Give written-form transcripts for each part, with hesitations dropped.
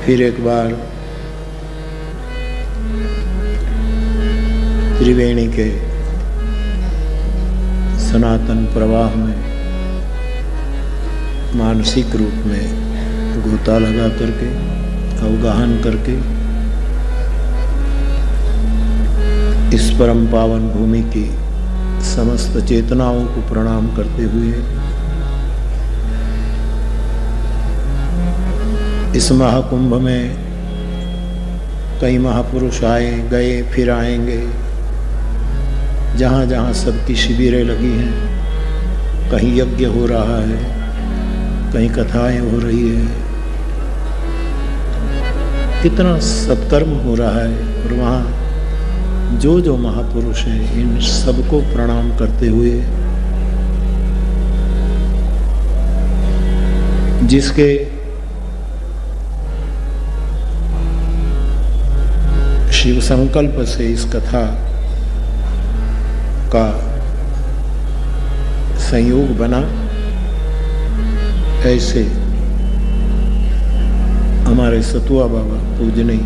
फिर एक बार त्रिवेणी के सनातन प्रवाह में मानसिक रूप में गोता लगा करके अवगाहन करके इस परम पावन भूमि की समस्त चेतनाओं को प्रणाम करते हुए इस महाकुंभ में कई महापुरुष आए गए फिर आएंगे। जहाँ जहाँ सबकी शिविरें लगी हैं, कहीं यज्ञ हो रहा है, कहीं कथाएं हो रही है, कितना सत्कर्म हो रहा है। और वहाँ जो जो महापुरुष हैं, इन सबको प्रणाम करते हुए जिसके शिव संकल्प से इस कथा का संयोग बना, ऐसे हमारे सतुआ बाबा पूजनीय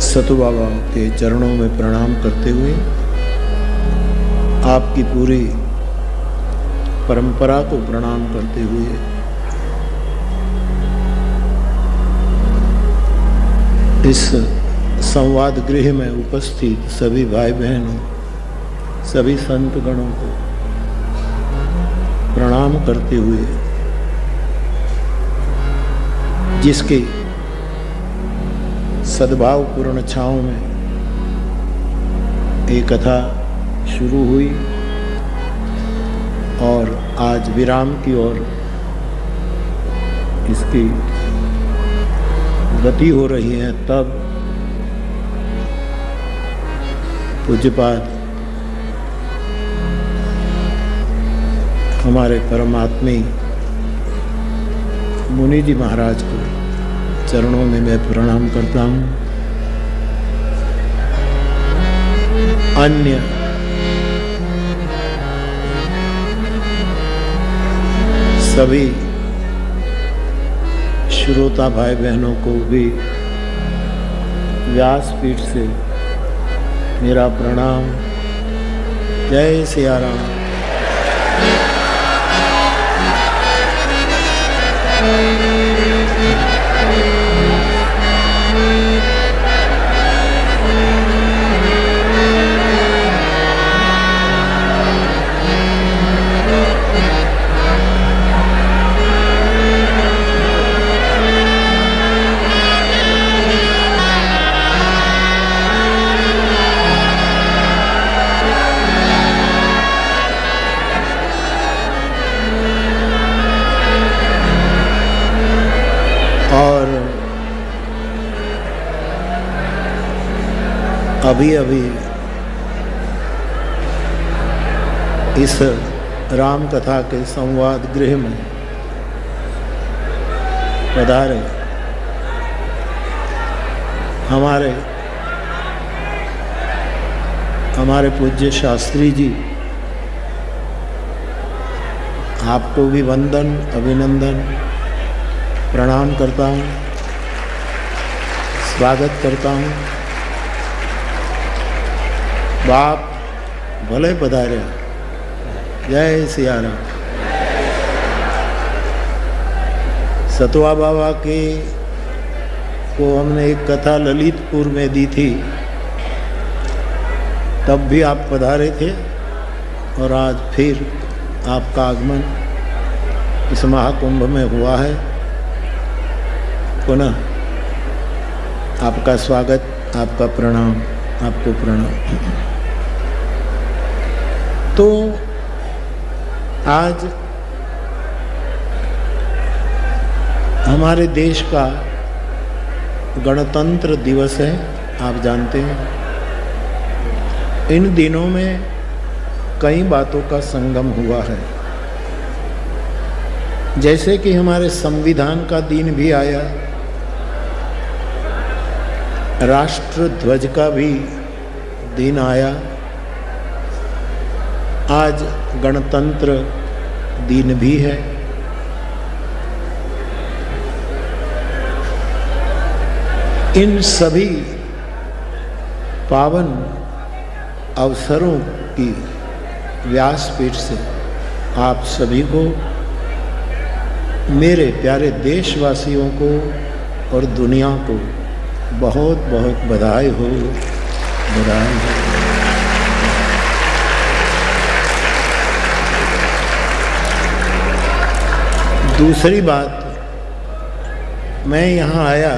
सतु बाबा के चरणों में प्रणाम करते हुए आपकी पूरी परंपरा को प्रणाम करते हुए इस संवाद गृह में उपस्थित सभी भाई बहनों, सभी संत गणों को प्रणाम करते हुए जिसकी सद्भावपूर्ण छाँव में एक कथा शुरू हुई और आज विराम की ओर इसकी गति हो रही है, तब पूज्यपाद हमारे परमात्मी मुनि जी महाराज को चरणों में मैं प्रणाम करता हूँ। अन्य सभी श्रोता भाई बहनों को भी व्यासपीठ से मेरा प्रणाम। जय सिया राम। और अभी अभी इस राम कथा के संवाद गृह में पधारे हमारे पूज्य शास्त्री जी, आपको भी वंदन अभिनंदन प्रणाम करता हूँ, स्वागत करता हूँ। बाप भले पधारे। जय सिया राम। सतुआ बाबा को हमने एक कथा ललितपुर में दी थी, तब भी आप पधारे थे और आज फिर आपका आगमन इस महाकुंभ में हुआ है। पुनः आपका स्वागत, आपका प्रणाम, आपको प्रणाम। तो आज हमारे देश का गणतंत्र दिवस है, आप जानते हैं। इन दिनों में कई बातों का संगम हुआ है, जैसे कि हमारे संविधान का दिन भी आया, राष्ट्र ध्वज का भी दिन आया। आज गणतंत्र दिन भी है। इन सभी पावन अवसरों की व्यासपीठ से आप सभी को, मेरे प्यारे देशवासियों को और दुनिया को बहुत बहुत बधाई हो, बधाई हो। दूसरी बात, मैं यहाँ आया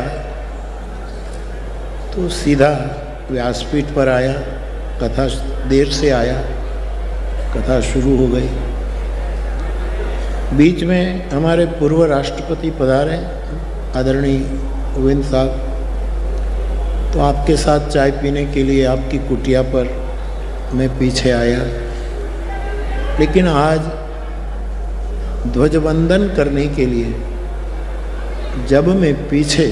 तो सीधा व्यासपीठ पर आया। कथा देर से आया, कथा शुरू हो गई। बीच में हमारे पूर्व राष्ट्रपति पधारे, आदरणीय गोविंद साहब, तो आपके साथ चाय पीने के लिए आपकी कुटिया पर मैं पीछे आया। लेकिन आज ध्वजवंदन करने के लिए जब मैं पीछे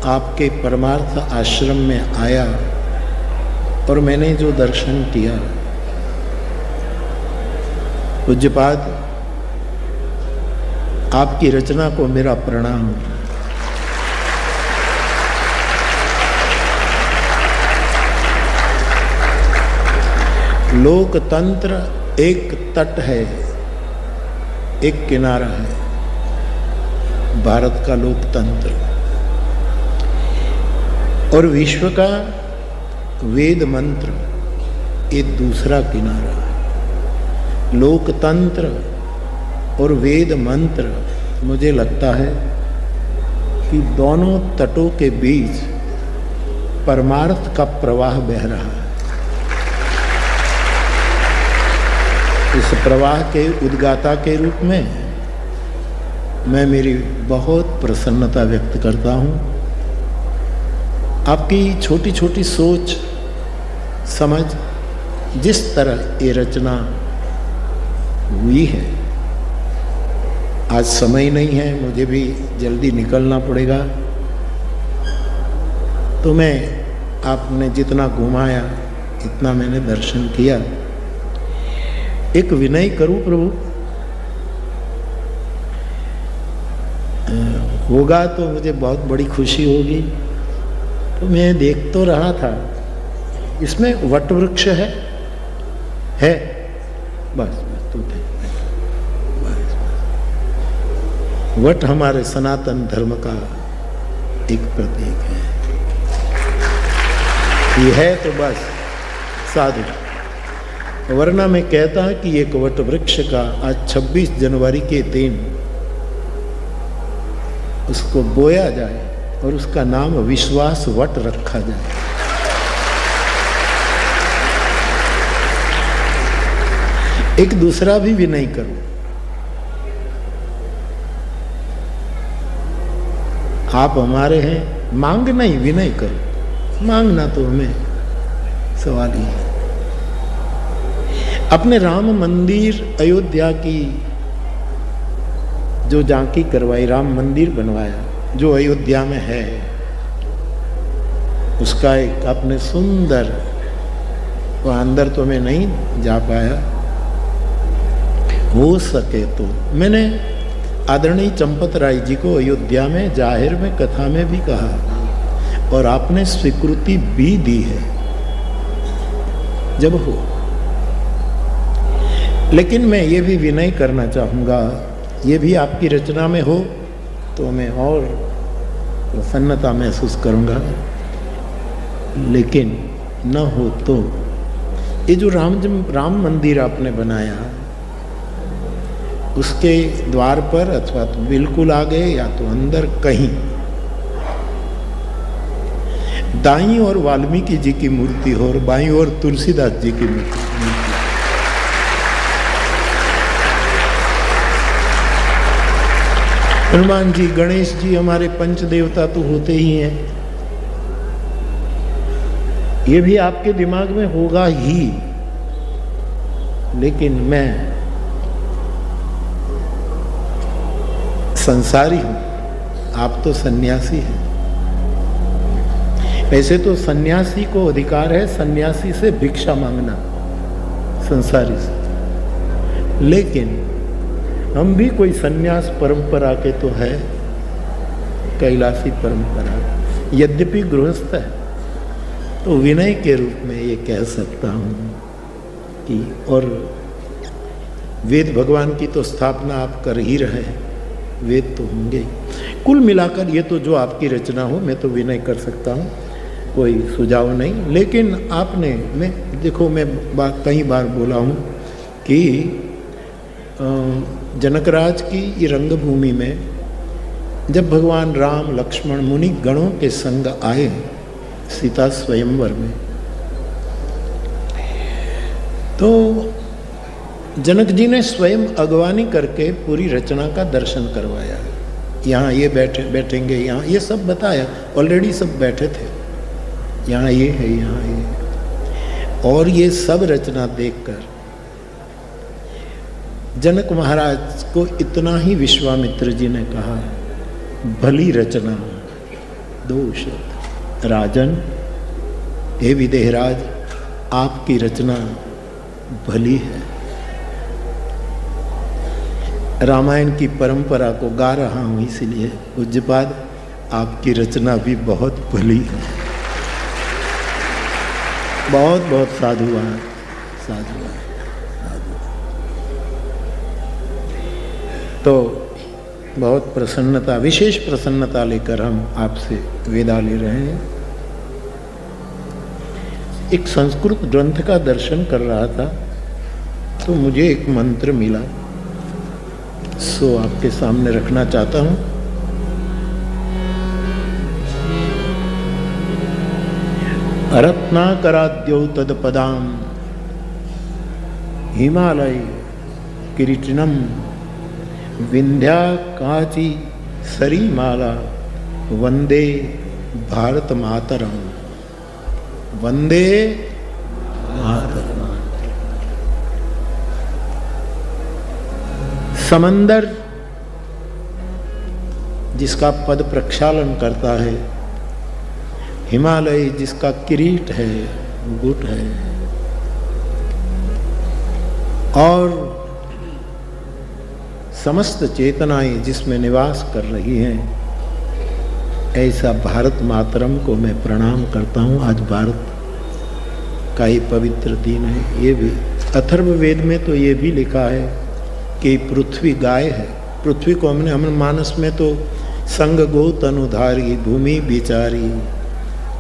आपके परमार्थ आश्रम में आया और मैंने जो दर्शन किया, पूज्यपाद आपकी रचना को मेरा प्रणाम। लोकतंत्र एक तट है, एक किनारा है, भारत का लोकतंत्र, और विश्व का वेद मंत्र एक दूसरा किनारा है। लोकतंत्र और वेद मंत्र, मुझे लगता है कि दोनों तटों के बीच परमार्थ का प्रवाह बह रहा है। इस प्रवाह के उद्गाता के रूप में मैं मेरी बहुत प्रसन्नता व्यक्त करता हूँ। आपकी छोटी छोटी सोच समझ, जिस तरह ये रचना हुई है। आज समय नहीं है, मुझे भी जल्दी निकलना पड़ेगा, तो मैं आपने जितना घुमाया इतना मैंने दर्शन किया। एक विनय करूं प्रभु, होगा तो मुझे बहुत बड़ी खुशी होगी। तो मैं देख तो रहा था, इसमें वट वृक्ष है बस तो थे। बस। वट हमारे सनातन धर्म का एक प्रतीक है। ये है तो बस साधु, वरना मैं कहता कि एक वट वृक्ष का आज 26 जनवरी के दिन उसको बोया जाए और उसका नाम विश्वास वट रखा जाए। एक दूसरा भी विनय करो, आप हमारे हैं, मांग नहीं विनय करो। मांगना तो हमें सवाल ही है। अपने राम मंदिर अयोध्या की जो झांकी करवाई, राम मंदिर बनवाया जो अयोध्या में है, उसका एक आपने सुंदर, वहाँ अंदर तो मैं नहीं जा पाया, हो सके तो मैंने आदरणीय चंपत राय जी को अयोध्या में जाहिर में कथा में भी कहा और आपने स्वीकृति भी दी है जब हो। लेकिन मैं ये भी विनय करना चाहूँगा, ये भी आपकी रचना में हो तो मैं और प्रसन्नता महसूस करूँगा। लेकिन न हो तो ये जो राम मंदिर आपने बनाया, उसके द्वार पर अथवा तो बिल्कुल आगे या तो अंदर कहीं दाईं ओर वाल्मीकि जी की मूर्ति हो और बाईं ओर तुलसीदास जी की मूर्ति। हनुमान जी, गणेश जी हमारे पंच देवता तो होते ही हैं, ये भी आपके दिमाग में होगा ही। लेकिन मैं संसारी हूं, आप तो सन्यासी हैं, वैसे तो सन्यासी को अधिकार है सन्यासी से भिक्षा मांगना संसारी से, लेकिन हम भी कोई सन्यास परंपरा के तो है, कैलाशी परंपरा, यद्यपि गृहस्थ है, तो विनय के रूप में ये कह सकता हूँ कि, और वेद भगवान की तो स्थापना आप कर ही रहे हैं, वेद तो होंगे। कुल मिलाकर ये तो जो आपकी रचना हो, मैं तो विनय कर सकता हूँ, कोई सुझाव नहीं। लेकिन आपने, मैं देखो, मैं कई बार बोला हूँ कि जनकराज की ये रंगभूमि में जब भगवान राम लक्ष्मण मुनि गणों के संग आए सीता स्वयंवर में, तो जनक जी ने स्वयं अगवानी करके पूरी रचना का दर्शन करवाया। यहाँ ये बैठेंगे, यहाँ ये सब बताया, ऑलरेडी सब बैठे थे, यहाँ ये है, यहाँ ये, और ये सब रचना देखकर जनक महाराज को इतना ही विश्वामित्र जी ने कहा, भली रचना, दोष राजन, हे विदेहराज, आपकी रचना भली है। रामायण की परंपरा को गा रहा हूँ, इसलिए पूज्यपाद आपकी रचना भी बहुत भली है। बहुत बहुत साधुवाद, साधुवाद, साधुवाद। तो बहुत प्रसन्नता, विशेष प्रसन्नता लेकर हम आपसे विदा ले रहे हैं। एक संस्कृत ग्रंथ का दर्शन कर रहा था तो मुझे एक मंत्र मिला, सो आपके सामने रखना चाहता हूं। रत्नाकराद्यौ तदपदाम हिमालय किरीटिनम विंध्या काची सरीमाला वंदे भारत मातरम, वंदे मातरम। समंदर जिसका पद प्रक्षालन करता है, हिमालय जिसका किरीट है, मुकुट है, और समस्त चेतनाएं जिसमें निवास कर रही हैं, ऐसा भारत मातरम को मैं प्रणाम करता हूँ। आज भारत का ये पवित्र दिन है। ये भी अथर्ववेद में तो ये भी लिखा है कि पृथ्वी गाय है। पृथ्वी को हमने मानस में तो संग गो तनुधारी भूमि बिचारी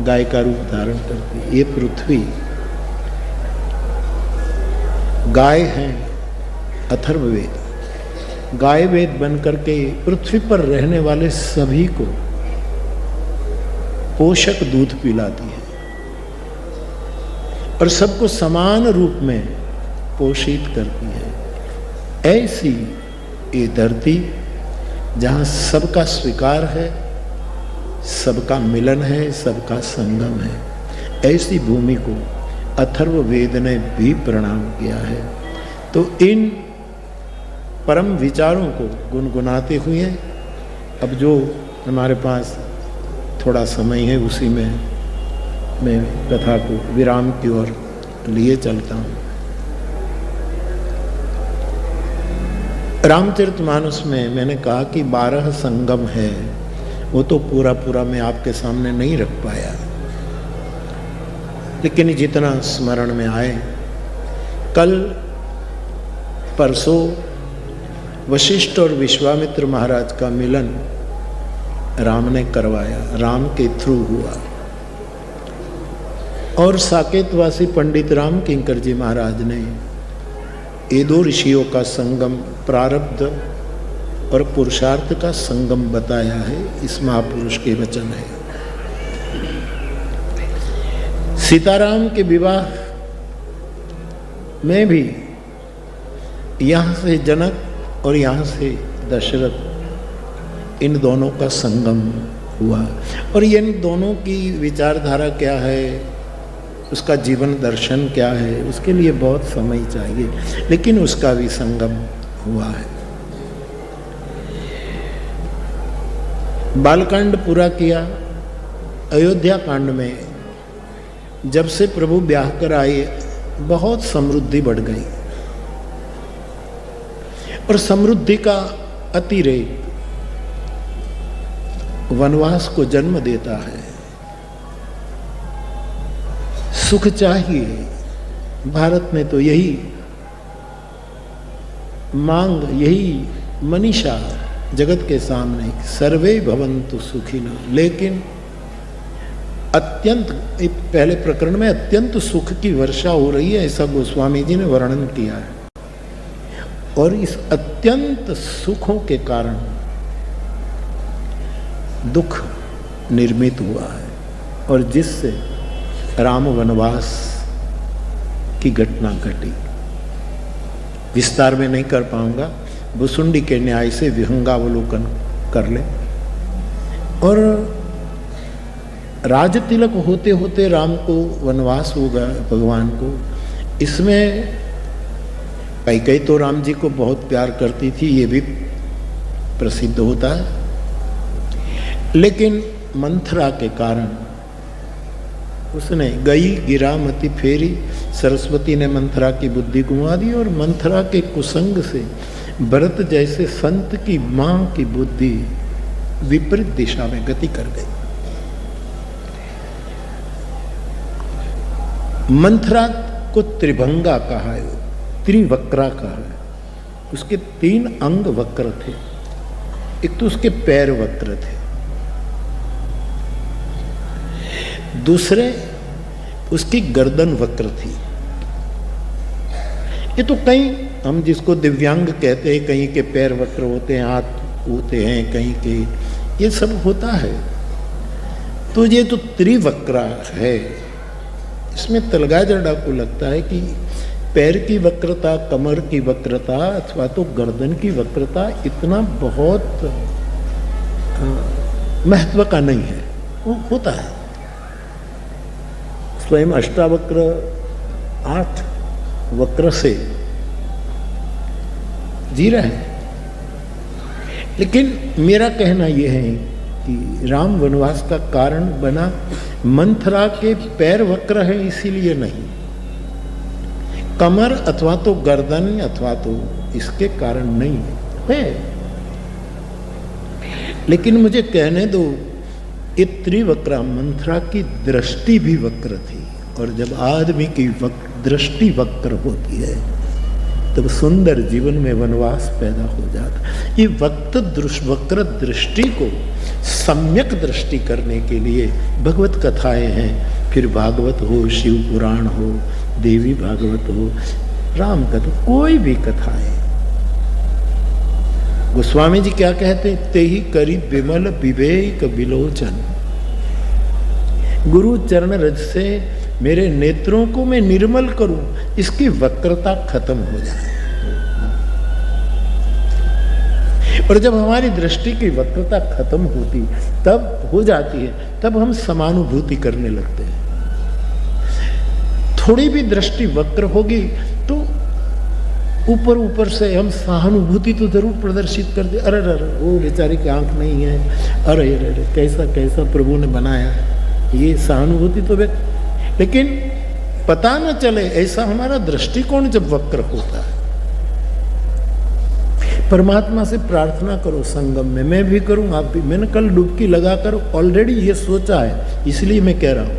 गाय का रूप धारण करती है। ये पृथ्वी गाय है। अथर्ववेद गाय वेद बन करके पृथ्वी पर रहने वाले सभी को पोषक दूध पिलाती है और सबको समान रूप में पोषित करती है। ऐसी ये धरती जहाँ सबका स्वीकार है, सबका मिलन है, सबका संगम है, ऐसी भूमि को अथर्ववेद ने भी प्रणाम किया है। तो इन परम विचारों को गुनगुनाते हुए अब जो हमारे पास थोड़ा समय है उसी में मैं कथा को विराम की ओर लिए चलता हूँ। रामचरितमानस में मैंने कहा कि 12 संगम है, वो तो पूरा मैं आपके सामने नहीं रख पाया, लेकिन जितना स्मरण में आए। कल परसों वशिष्ठ और विश्वामित्र महाराज का मिलन राम ने करवाया, राम के थ्रू हुआ। और साकेतवासी पंडित राम किंकर जी महाराज ने ये 2 ऋषियों का संगम, प्रारब्ध और पुरुषार्थ का संगम बताया है। इस महापुरुष के वचन है। सीताराम के विवाह में भी यहाँ से जनक और यहाँ से दशरथ, इन दोनों का संगम हुआ। और इन दोनों की विचारधारा क्या है, उसका जीवन दर्शन क्या है, उसके लिए बहुत समय चाहिए, लेकिन उसका भी संगम हुआ है। बालकांड पूरा किया, अयोध्या कांड में जब से प्रभु ब्याह कर आए बहुत समृद्धि बढ़ गई और समृद्धि का अतिरेक वनवास को जन्म देता है। सुख चाहिए, भारत में तो यही मांग, यही मनीषा जगत के सामने, सर्वे भवन्तु सुखिनः। लेकिन अत्यंत, पहले प्रकरण में अत्यंत सुख की वर्षा हो रही है, ऐसा गोस्वामी जी ने वर्णन किया है। और इस अत्यंत सुखों के कारण दुख निर्मित हुआ है और जिससे राम वनवास की घटना घटी। विस्तार में नहीं कर पाऊंगा, भुसुंडी के न्याय से विहंगावलोकन कर ले। और राज तिलक होते होते राम को वनवास होगा, भगवान को। इसमें कई तो राम जी को बहुत प्यार करती थी, ये भी प्रसिद्ध होता है। लेकिन मंथरा के कारण उसने गई गिरा मति फेरी, सरस्वती ने मंथरा की बुद्धि घुमा दी और मंथरा के कुसंग से भरत जैसे संत की मां की बुद्धि विपरीत दिशा में गति कर गई। मंथरा को त्रिभंगा कहा है, त्रिवक्रा कहा है। उसके 3 अंग वक्र थे। एक तो उसके पैर वक्र थे, दूसरे उसकी गर्दन वक्र थी। ये तो कहीं हम जिसको दिव्यांग कहते हैं, कहीं के पैर वक्र होते हैं, हाथ होते हैं, कहीं के ये सब होता है। तो ये तो त्रिवक्रा है। इसमें तलगाजड़ा को लगता है कि पैर की वक्रता, कमर की वक्रता अथवा तो गर्दन की वक्रता इतना बहुत महत्व का नहीं है, वो होता है। स्वयं अष्टावक्र 8 वक्र से जी रहे हैं। लेकिन मेरा कहना यह है कि राम वनवास का कारण बना मंथरा के पैर वक्र है इसीलिए नहीं, कमर अथवा तो गर्दन अथवा तो इसके कारण नहीं है। लेकिन मुझे कहने दो, ये त्रिवक्रा मंथरा की दृष्टि भी वक्र थी। और जब आदमी की दृष्टि वक्र होती है तब सुंदर जीवन में वनवास पैदा हो जाता। ये वक्र दृष्टि को सम्यक दृष्टि करने के लिए भगवत कथाएं हैं। फिर भागवत हो, शिव पुराण हो, देवी भागवत हो, राम कथा, कोई भी कथाएं। गोस्वामी जी क्या कहते हैं? ते ही करी विमल विवेक विलोचन। गुरु चरण रज से मेरे नेत्रों को मैं निर्मल करूं, इसकी वक्रता खत्म हो जाए। और जब हमारी दृष्टि की वक्रता खत्म होती, तब हो जाती है, तब हम समानुभूति करने लगते हैं। थोड़ी भी दृष्टि वक्र होगी तो ऊपर ऊपर से हम सहानुभूति तो जरूर प्रदर्शित कर दे। अरे अरे वो बेचारे की आंख नहीं है, अरे अरे कैसा कैसा प्रभु ने बनाया, ये सहानुभूति तो लेकिन पता न चले ऐसा हमारा दृष्टिकोण जब वक्र होता है। परमात्मा से प्रार्थना करो संगम में, मैं भी करूं, आप भी। मैंने कल डुबकी लगाकर ऑलरेडी ये सोचा है, इसलिए मैं कह रहा हूं।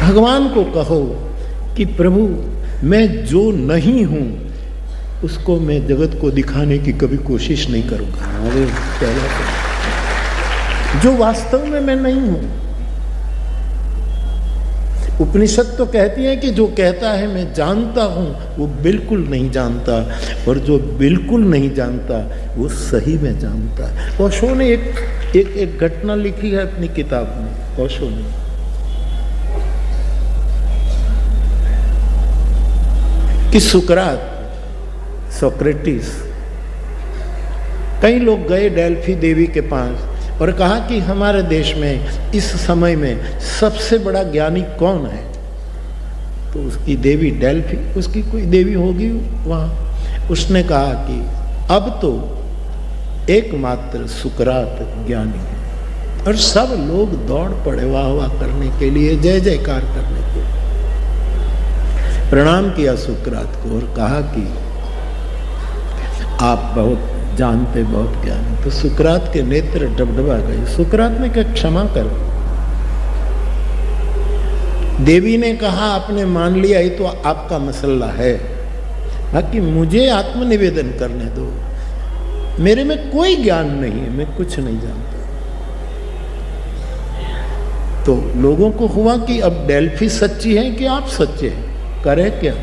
भगवान को कहो कि प्रभु मैं जो नहीं हूं उसको मैं जगत को दिखाने की कभी कोशिश नहीं करूंगा। अरे जो वास्तव में मैं नहीं हूं। उपनिषद तो कहती है कि जो कहता है मैं जानता हूं वो बिल्कुल नहीं जानता, और जो बिल्कुल नहीं जानता वो सही में जानता है। ओशो ने एक घटना लिखी है अपनी किताब में। ओशो ने कि सुकरात, सोक्रेटिस, कई लोग गए डेल्फी देवी के पास और कहा कि हमारे देश में इस समय में सबसे बड़ा ज्ञानी कौन है? तो उसकी देवी डेल्फी, उसकी कोई देवी होगी वहाँ, उसने कहा कि अब तो एकमात्र सुकरात ज्ञानी है। और सब लोग दौड़ पड़े वाह वाह करने के लिए, जय जयकार करने के लिए। प्रणाम किया सुकरात को और कहा कि आप बहुत जानते, बहुत ज्ञानी। तो सुकरात के नेत्र डबडबा गए। सुकरात ने कहा क्षमा करो। देवी ने कहा आपने मान लिया, ये तो आपका मसला है, बाकी मुझे आत्मनिवेदन करने दो। मेरे में कोई ज्ञान नहीं है, मैं कुछ नहीं जानता। तो लोगों को हुआ कि अब डेल्फी सच्ची है कि आप सच्चे हैं, करे क्या।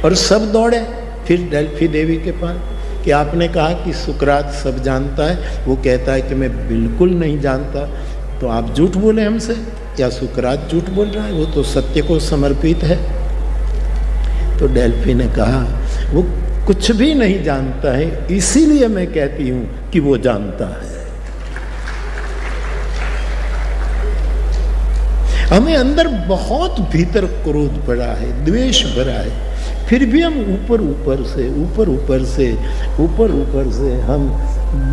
और सब दौड़े फिर डेल्फी देवी के पास कि आपने कहा कि सुकरात सब जानता है, वो कहता है कि मैं बिल्कुल नहीं जानता, तो आप झूठ बोले हमसे या सुकरात झूठ बोल रहा है, वो तो सत्य को समर्पित है। तो डेल्फी ने कहा वो कुछ भी नहीं जानता है, इसीलिए मैं कहती हूं कि वो जानता है। हमें अंदर बहुत भीतर क्रोध पड़ा है, द्वेष भरा है, फिर भी हम ऊपर ऊपर से हम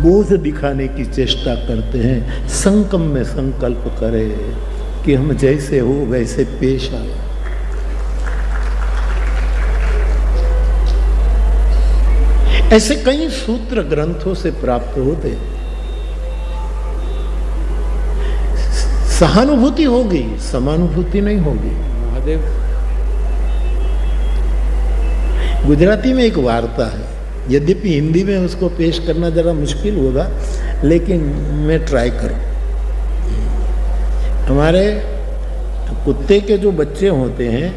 बोझ दिखाने की चेष्टा करते हैं। संकल्प में संकल्प करें कि हम जैसे हो वैसे पेश आए। ऐसे कई सूत्र ग्रंथों से प्राप्त होते। सहानुभूति होगी, समानुभूति नहीं होगी। महादेव गुजराती में एक वार्ता है, यद्यपि हिंदी में उसको पेश करना जरा मुश्किल होगा, लेकिन मैं ट्राई करूं। हमारे कुत्ते के जो बच्चे होते हैं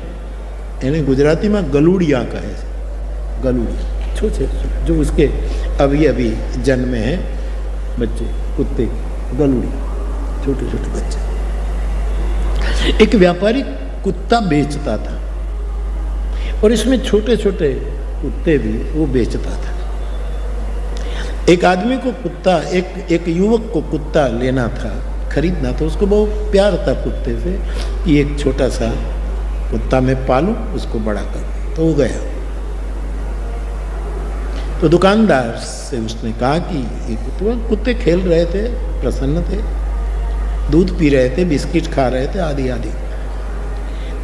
इन्हें गुजराती में गलूड़िया कहे। गलूड़िया छोटे जो उसके अभी जन्मे हैं बच्चे, कुत्ते गलूड़िया, छोटे छोटे बच्चे। एक व्यापारी कुत्ता बेचता था और इसमें छोटे छोटे कुत्ते भी वो बेचता था। एक आदमी को कुत्ता, एक युवक को कुत्ता लेना था, खरीदना था। उसको बहुत प्यार था कुत्ते से कि एक छोटा सा कुत्ता मैं पालूं, उसको बड़ा करूं। तो वो गया, तो दुकानदार से उसने कहा कि ये कुत्ते खेल रहे थे, प्रसन्न थे, दूध पी रहे थे, बिस्किट खा रहे थे, आदि आदि।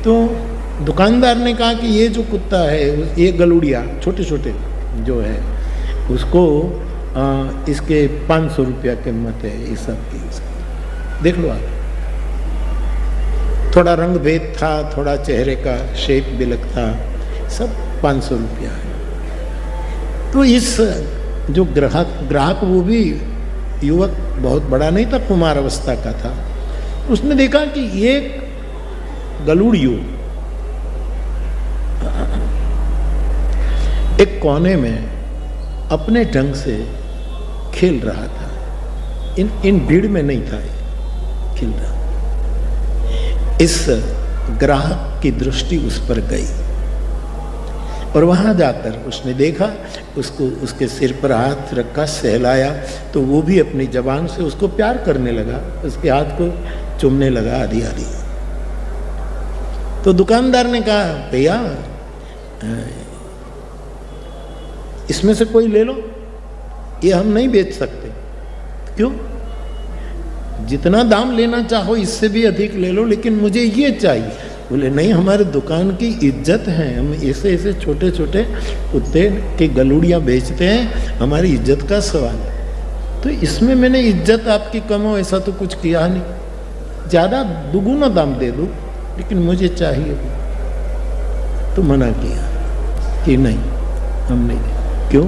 तो दुकानदार ने कहा कि ये जो कुत्ता है, ये गलूड़िया छोटे छोटे जो है, उसको इसके 500 रुपया कीमत है, इस सब की देख लो आप। थोड़ा रंग भेद था, थोड़ा चेहरे का शेप बिलक था, सब 500 रुपया है। तो इस जो ग्राहक वो भी युवक बहुत बड़ा नहीं था, कुमार अवस्था का था। उसने देखा कि ये गलूड़ियो एक कोने में अपने ढंग से खेल रहा था, इन भीड़ में नहीं था, खेल रहा। इस ग्राहक की दृष्टि उस पर गई और वहां जाकर उसने देखा, उसको उसके सिर पर हाथ रखा, सहलाया, तो वो भी अपनी जबान से उसको प्यार करने लगा, उसके हाथ को चूमने लगा, आदि आदि। तो दुकानदार ने कहा भैया इसमें से कोई ले लो, ये हम नहीं बेच सकते। क्यों? जितना दाम लेना चाहो इससे भी अधिक ले लो, लेकिन मुझे ये चाहिए। बोले नहीं, हमारे दुकान की इज्जत है, हम ऐसे ऐसे छोटे छोटे कुत्ते के गलूड़ियाँ बेचते हैं, हमारी इज्जत का सवाल है। तो इसमें मैंने इज्जत आपकी कम हो ऐसा तो कुछ किया नहीं, ज़्यादा दुगुना दाम दे दो, लेकिन मुझे चाहिए। तो मना किया कि नहीं, हम नहीं दें। क्यों?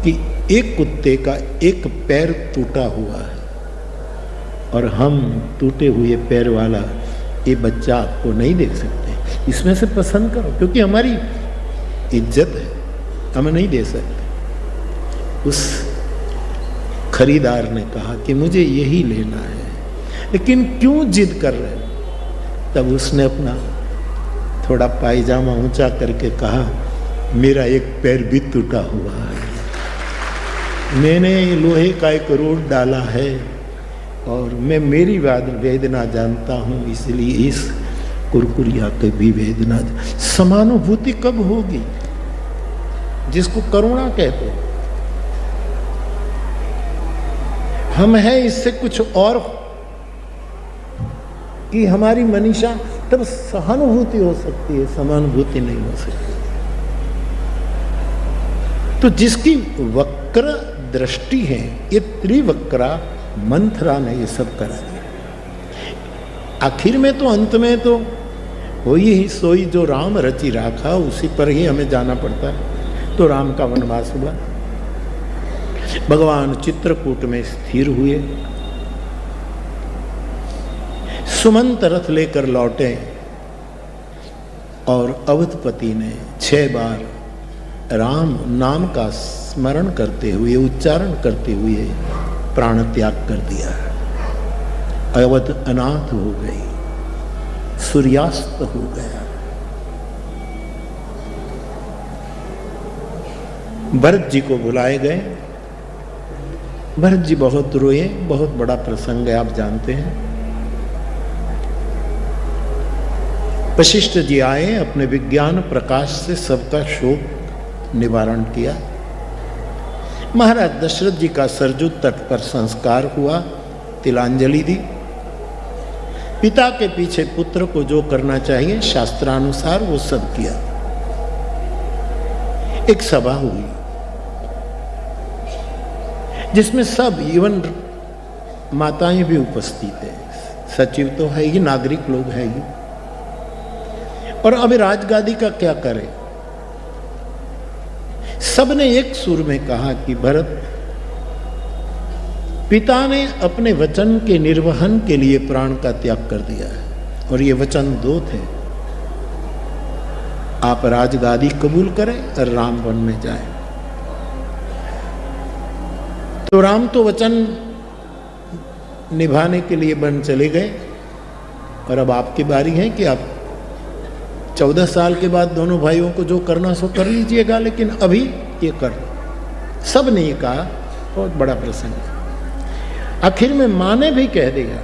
कि एक कुत्ते का एक पैर टूटा हुआ है और हम टूटे हुए पैर वाला ये बच्चा आपको नहीं दे सकते, इसमें से पसंद करो, क्योंकि हमारी इज्जत है, हम नहीं दे सकते। उस खरीदार ने कहा कि मुझे यही लेना है, लेकिन क्यों जिद कर रहे हो? तब उसने अपना थोड़ा पायजामा ऊंचा करके कहा मेरा एक पैर भी टूटा हुआ है, मैंने लोहे का एक रोड डाला है और मैं मेरी वेदना जानता हूँ, इसलिए इस कुरकुरिया के भी वेदना। समानुभूति कब होगी? जिसको करुणा कहते हैं, हम हैं इससे कुछ और कि हमारी मनीषा तब सहानुभूति हो सकती है, समानुभूति नहीं हो सकती। तो जिसकी वक्र दृष्टि है, ये त्रिवक्रा मंथरा ने ये सब करा दिया। आखिर में तो अंत में तो वही ही सोई जो राम रचि राखा, उसी पर ही हमें जाना पड़ता है। तो राम का वनवास हुआ, भगवान चित्रकूट में स्थिर हुए, सुमंत रथ लेकर लौटे और अवधपति ने 6 बार राम नाम का स्मरण करते हुए, उच्चारण करते हुए प्राण त्याग कर दिया। अवध अनाथ हो गई, सूर्यास्त हो गया। भरत जी को बुलाए गए। भरत जी बहुत रोए, बहुत बड़ा प्रसंग है, आप जानते हैं। वशिष्ठ जी आए, अपने विज्ञान प्रकाश से सबका शोक निवारण किया। महाराज दशरथ जी का सरजू तट पर संस्कार हुआ, तिलांजलि दी। पिता के पीछे पुत्र को जो करना चाहिए शास्त्रानुसार वो सब किया। एक सभा हुई जिसमें सब, इवन माताएं भी उपस्थित है, सचिव तो है ही, नागरिक लोग है ही। और अब राजगादी का क्या करें? सबने एक सुर में कहा कि भरत, पिता ने अपने वचन के निर्वहन के लिए प्राण का त्याग कर दिया है और ये वचन 2 थे। आप राजगादी कबूल करें और राम वन में जाएं। तो राम तो वचन निभाने के लिए वन चले गए और अब आपकी बारी है कि आप 14 साल के बाद दोनों भाइयों को जो करना सो कर लीजिएगा, लेकिन अभी ये कर। सब ने ये कहा, बहुत बड़ा प्रसंग है। आखिर में मां ने भी कह दिया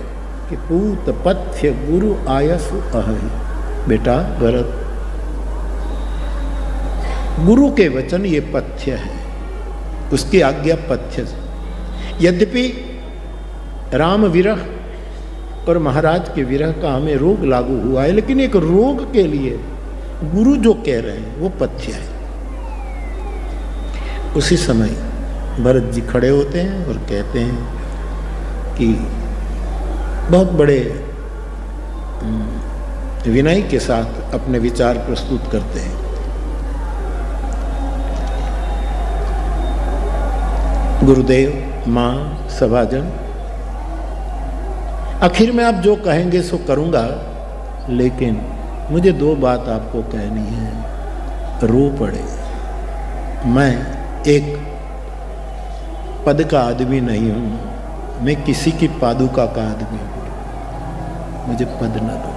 कि पूत पथ्य गुरु आयसु अहि। बेटा भरत, गुरु के वचन ये पथ्य है, उसकी आज्ञा पथ्य से। यद्यपि राम विरह और महाराज के विरह का हमें रोग लागू हुआ है, लेकिन एक रोग के लिए गुरु जो कह रहे हैं वो पथ्य है। उसी समय भरत जी खड़े होते हैं और कहते हैं कि बहुत बड़े विनय के साथ अपने विचार प्रस्तुत करते हैं। गुरुदेव, मां, सभाजन, आखिर में आप जो कहेंगे सो करूंगा, लेकिन मुझे 2 बात आपको कहनी है। रो पड़े, मैं एक पद का आदमी नहीं हूं, मैं किसी की पादुका का आदमी हूं, मुझे पद न दो।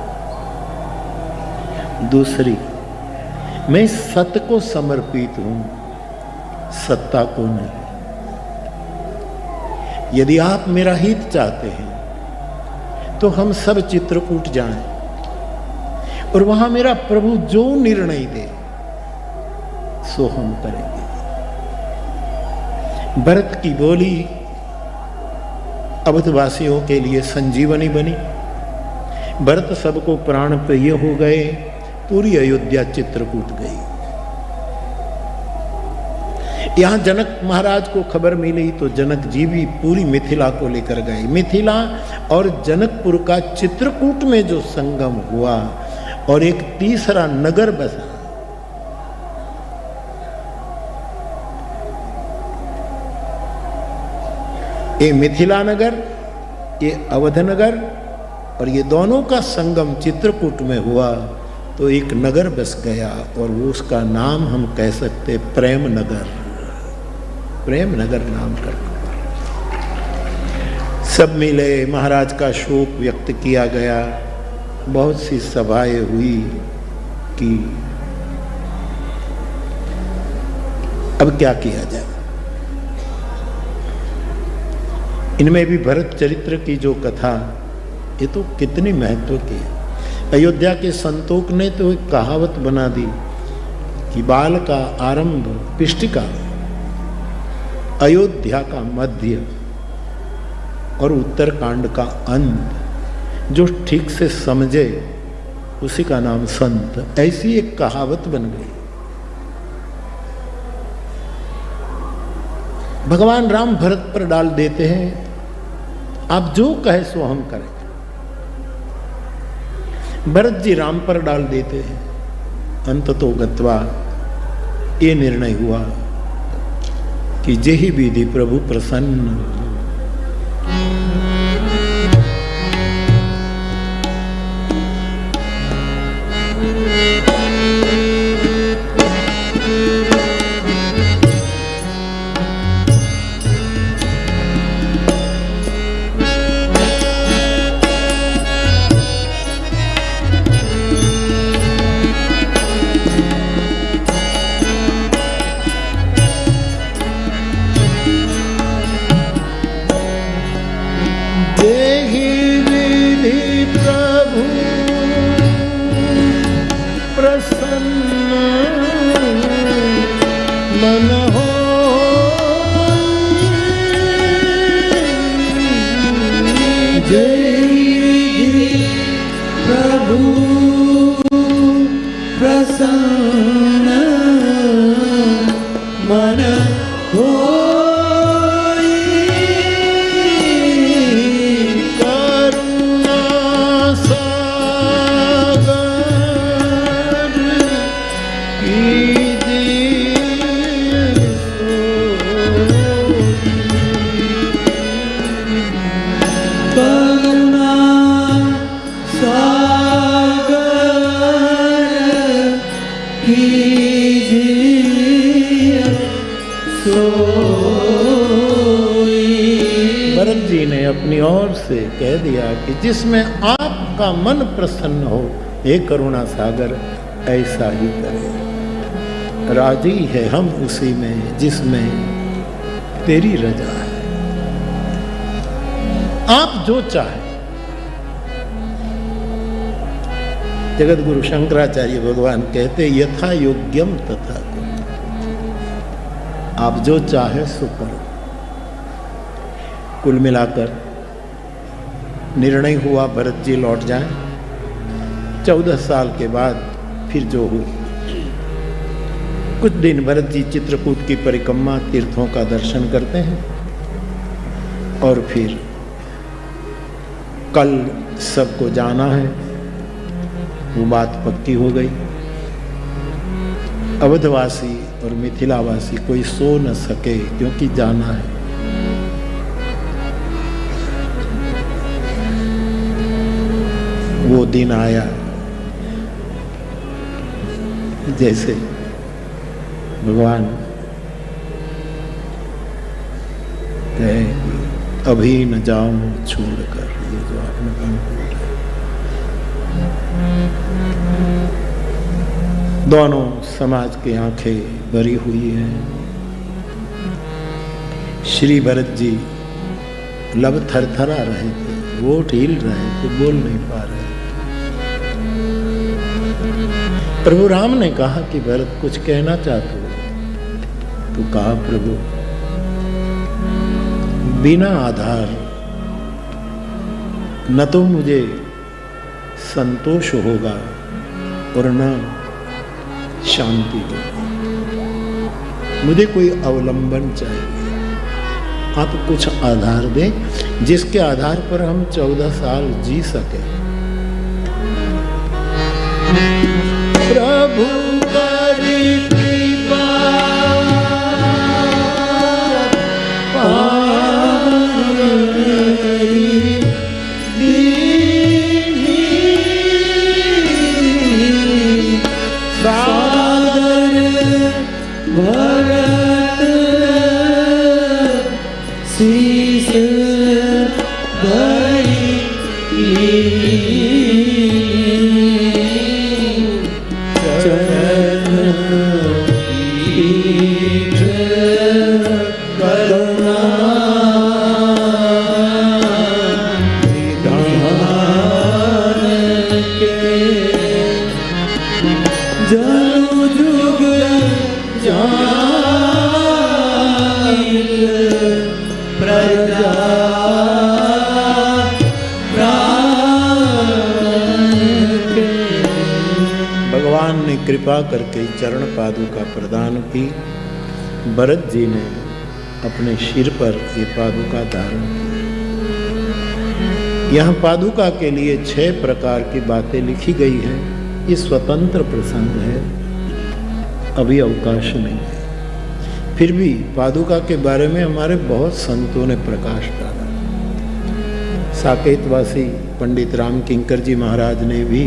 दूसरी, मैं सत्य को समर्पित हूं, सत्ता को नहीं। यदि आप मेरा हित चाहते हैं तो हम सब चित्रकूट जाएं और वहां मेरा प्रभु जो निर्णय दे सो हम करेंगे। भरत की बोली अवधवासियों के लिए संजीवनी बनी। भरत सबको प्राण प्रिय हो गए, पूरी अयोध्या चित्रकूट गई। यहां जनक महाराज को खबर मिली तो जनक जी भी पूरी मिथिला को लेकर गए। मिथिला और जनकपुर का चित्रकूट में जो संगम हुआ और एक तीसरा नगर बसा, ये मिथिला नगर, ये अवध नगर, और ये दोनों का संगम चित्रकूट में हुआ तो एक नगर बस गया और वो उसका नाम हम कह सकते प्रेम नगर। प्रेम नगर नाम कर सब मिले, महाराज का शोक व्यक्त किया गया, बहुत सी सभाएं हुई कि अब क्या किया जाए। इनमें भी भरत चरित्र की जो कथा, ये तो कितनी महत्व की है। अयोध्या के संतोक ने तो एक कहावत बना दी कि बाल का आरंभ पिष्टिका, अयोध्या का मध्य और उत्तरकांड का अंत जो ठीक से समझे उसी का नाम संत। ऐसी एक कहावत बन गई। भगवान राम भरत पर डाल देते हैं, आप जो कहे सो हम करें। भरत जी राम पर डाल देते हैं। अंततो गत्वा ये निर्णय हुआ कि जेहि विधि प्रभु प्रसन्न। भरत जी ने अपनी ओर से कह दिया कि जिसमें आपका मन प्रसन्न हो, हे करुणा सागर, ऐसा ही करे। राजी है हम उसी में जिसमें तेरी रजा है। आप जो चाहे। जगत गुरु शंकराचार्य भगवान कहते यथा योग्यम तथा कुरु। आप जो चाहे सो करो। कुल मिलाकर निर्णय हुआ भरत जी लौट जाएं। 14 साल के बाद फिर जो हुई, कुछ दिन भरत जी चित्रकूट की परिक्रमा तीर्थों का दर्शन करते हैं और फिर कल सबको जाना है, वो बात पक्की हो गई। अवधवासी और मिथिलावासी कोई सो न सके क्योंकि जाना है। वो दिन आया जैसे भगवान कहे अभी न जाऊं छोड़कर, ये जो आपने कहा। दोनों समाज की आंखें भरी हुई हैं। श्री भरत जी लब थरथरा रहे थे, वोट हिल रहे थे, बोल नहीं पा रहे। प्रभु राम ने कहा कि भरत कुछ कहना चाहते हो? तो कहा प्रभु बिना आधार न तो मुझे संतोष होगा और न शांति होगी। मुझे कोई अवलंबन चाहिए। आप कुछ आधार दें जिसके आधार पर हम 14 साल जी सके। प्रभु करी कृपा सादर भरत शीश धरी प्रजा कृपा करके चरण पादुका प्रदान की। भरत जी ने अपने सिर पर ये पादुका धारण की। यहाँ पादुका के लिए 6 प्रकार की बातें लिखी गई हैं। ये स्वतंत्र प्रसंग है, अभी अवकाश नहीं है। फिर भी पादुका के बारे में हमारे बहुत संतों ने प्रकाश डाला। साकेतवासी पंडित राम किंकर जी महाराज ने भी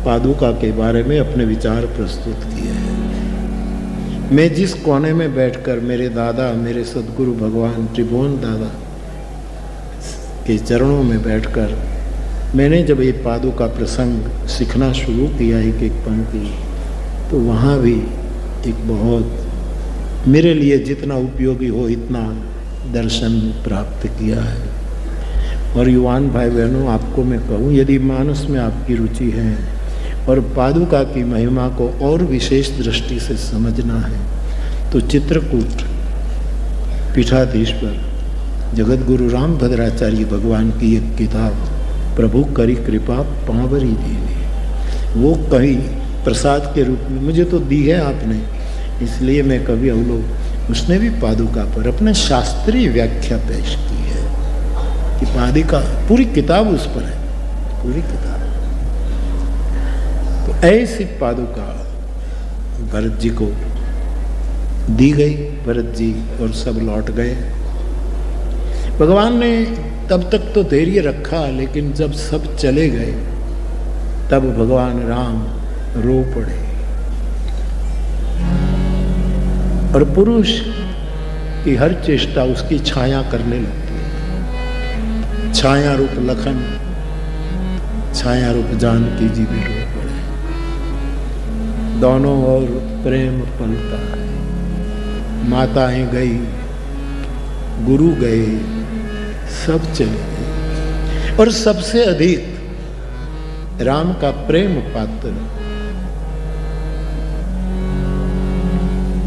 पादुका के बारे में अपने विचार प्रस्तुत किए हैं। मैं जिस कोने में बैठकर मेरे दादा, मेरे सदगुरु भगवान त्रिभुवन दादा के चरणों में बैठकर मैंने जब ये पादुका प्रसंग सीखना शुरू किया एक एक पंक्ति, तो वहाँ भी एक बहुत मेरे लिए जितना उपयोगी हो इतना दर्शन प्राप्त किया है। और युवान भाई बहनों, आपको मैं कहूँ, यदि मानस में आपकी रुचि है और पादुका की महिमा को और विशेष दृष्टि से समझना है, तो चित्रकूट पीठाधीश्वर जगत गुरु राम भद्राचार्य भगवान की एक किताब प्रभु करी कृपा पांवरी देवी, वो कहीं प्रसाद के रूप में मुझे तो दी है आपने, इसलिए मैं कभी अवलोक, उसने भी पादुका पर अपने शास्त्रीय व्याख्या पेश की है कि पादुका पूरी किताब उस पर है, पूरी किताब। तो ऐसी पादुका भरत जी को दी गई। भरत जी और सब लौट गए। भगवान ने तब तक तो धैर्य रखा, लेकिन जब सब चले गए तब भगवान राम रो पड़े। और पुरुष की हर चेष्टा उसकी छाया करने लगती है। छाया रूप लखन, छाया रूप जानकी जी भी रो पड़े। दोनों ओर प्रेम पलता है। माताएं गई, गुरु गए, सब चले गए। और सबसे अधिक राम का प्रेम पात्र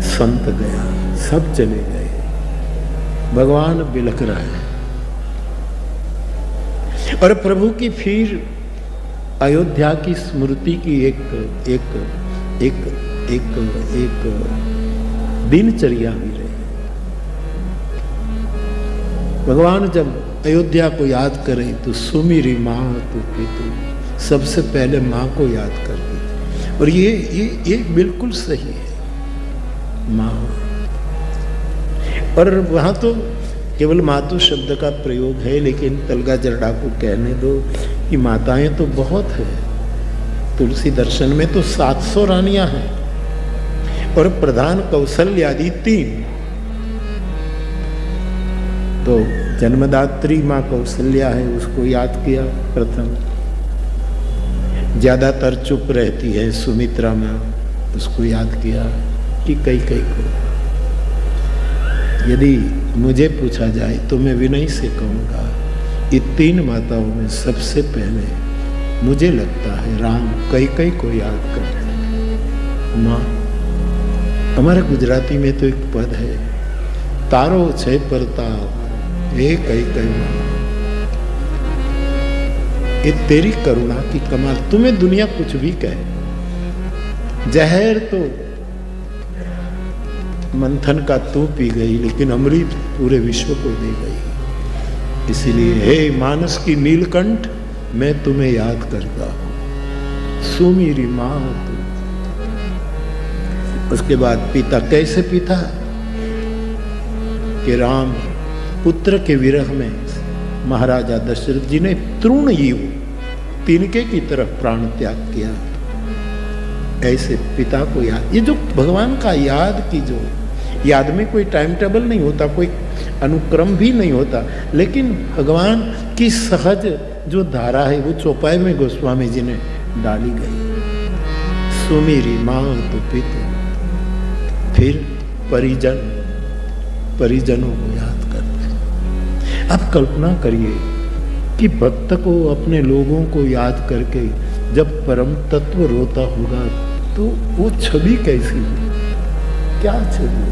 संत गया, सब चले गए। भगवान बिलख रहे हैं। और प्रभु की फिर अयोध्या की स्मृति की एक दिनचर्या भी रही। भगवान जब अयोध्या को याद करें तो सुमिरी माँ तो पितु, सबसे पहले माँ को याद करते थे। और ये बिल्कुल सही है, माँ। और वहाँ तो केवल मातु शब्द का प्रयोग है, लेकिन तलगा जरडा को कहने दो कि माताएं तो बहुत है। तुलसी दर्शन में तो 700 रानियां हैं और प्रधान कौशल्य आदि 3। तो जन्मदात्री माँ कौशल्या है, उसको याद किया प्रथम। ज्यादातर चुप रहती है सुमित्रा माँ, उसको याद किया कि कई को। यदि मुझे पूछा जाए तो मैं विनय से कहूँगा, ये 3 माताओं में सबसे पहले मुझे लगता है राम कई को याद करते हैं। माँ, हमारे गुजराती में तो एक पद है, तारो छे परताप हे कई माँ। ये तेरी करुणा की कमाल। तुम्हें दुनिया कुछ भी कहे, जहर तो मंथन का तू पी गई, लेकिन अमृत पूरे विश्व को दे गई। इसीलिए हे मानस की नीलकंठ, मैं तुम्हें याद करता हूं, सुमेरी मां तू। उसके बाद पिता, कैसे पिता कि राम पुत्र के विरह में महाराजा दशरथ जी ने तृणयीव, तिनके की तरफ प्राण त्याग किया। ऐसे पिता को याद, ये जो भगवान का याद की, जो याद में कोई टाइम टेबल नहीं होता, कोई अनुक्रम भी नहीं होता, लेकिन भगवान की सहज जो धारा है वो चौपाई में गोस्वामी जी ने डाली गई। सुमेरी माँ तो पिता, फिर परिजनों को याद करते हैं। अब कल्पना करिए कि भक्त को अपने लोगों को याद करके जब परम तत्व रोता होगा तो वो छवि कैसी हो, क्या छवि।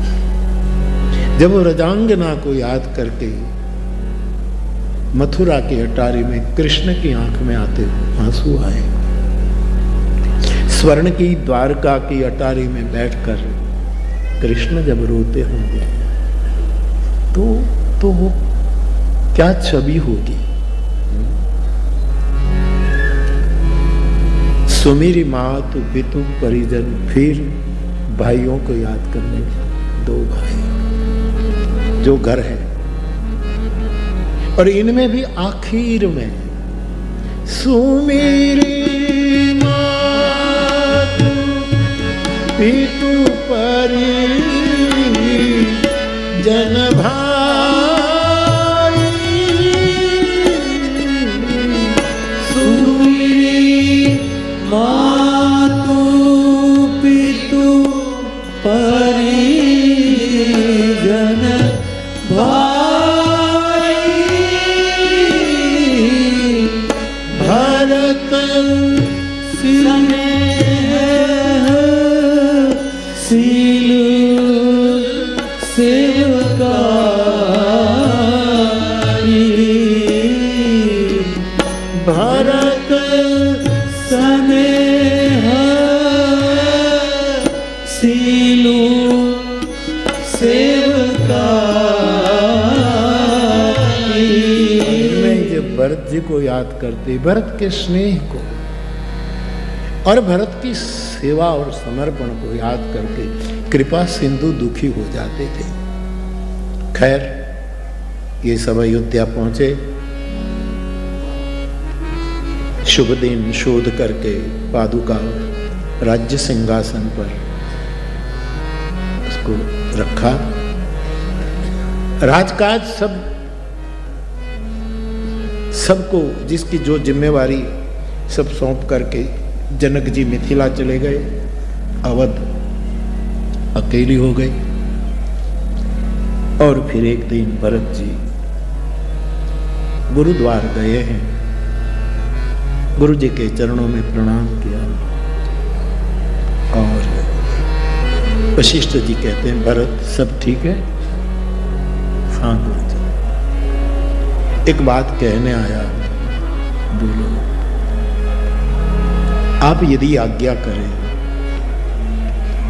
जब वो रजांगना को याद करके मथुरा की अटारी में कृष्ण की आंख में आते आंसू आए। स्वर्ण की द्वारका की अटारी में बैठकर कृष्ण जब रोते होंगे तो वो क्या छवि होगी। सुमेरी मातु पितु परिजन, फिर भाइयों को याद करने, दो भाई जो घर है, और इनमें भी आखिर में सुमेरी मातु पितु परिजन भाई, मातु पितु परिजन भाई, भरत स्नेह शील सेवकाई, भरत स्नेह शीलु सेवकाई। मैं जब भरत जी को याद करते, भरत के स्नेह को और भरत की सेवा और समर्पण को याद करके कृपा सिंधु दुखी हो जाते थे। खैर, ये सब अयोध्या पहुंचे, शुभ दिन शोध करके पादुका राज्य सिंहासन पर उसको रखा। राजकाज सबको जिसकी जो जिम्मेवारी सब सौंप करके जनक जी मिथिला चले गए, अवध अकेली हो गई। और फिर एक दिन भरत जी गुरुद्वार गए हैं, गुरु जी के चरणों में प्रणाम किया और वशिष्ठ जी कहते हैं, भरत सब ठीक है? हाँ गुरु जी। एक बात कहने आया, बोलो। आप यदि आज्ञा करें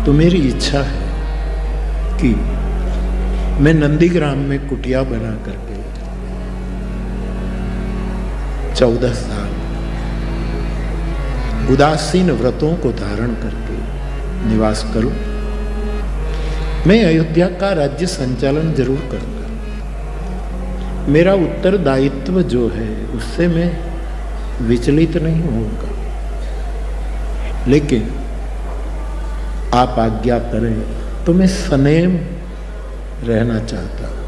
तो मेरी इच्छा है कि मैं नंदीग्राम में कुटिया बना करके 14 साल उदासीन व्रतों को धारण करके निवास करूं। मैं अयोध्या का राज्य संचालन जरूर करूंगा। मेरा उत्तरदायित्व जो है उससे मैं विचलित नहीं होऊंगा, लेकिन आप आज्ञा करें तो मैं सनेम रहना चाहता हूं।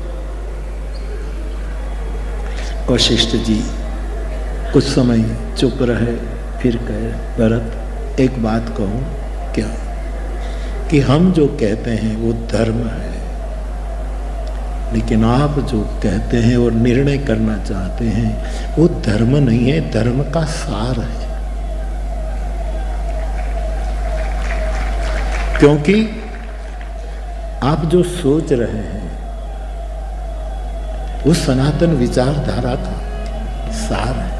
वशिष्ठ जी कुछ समय चुप रहे, फिर कहे, भरत एक बात कहूं क्या, कि हम जो कहते हैं वो धर्म है, लेकिन आप जो कहते हैं और निर्णय करना चाहते हैं वो धर्म नहीं है, धर्म का सार है। क्योंकि आप जो सोच रहे हैं वो सनातन विचारधारा का सार है।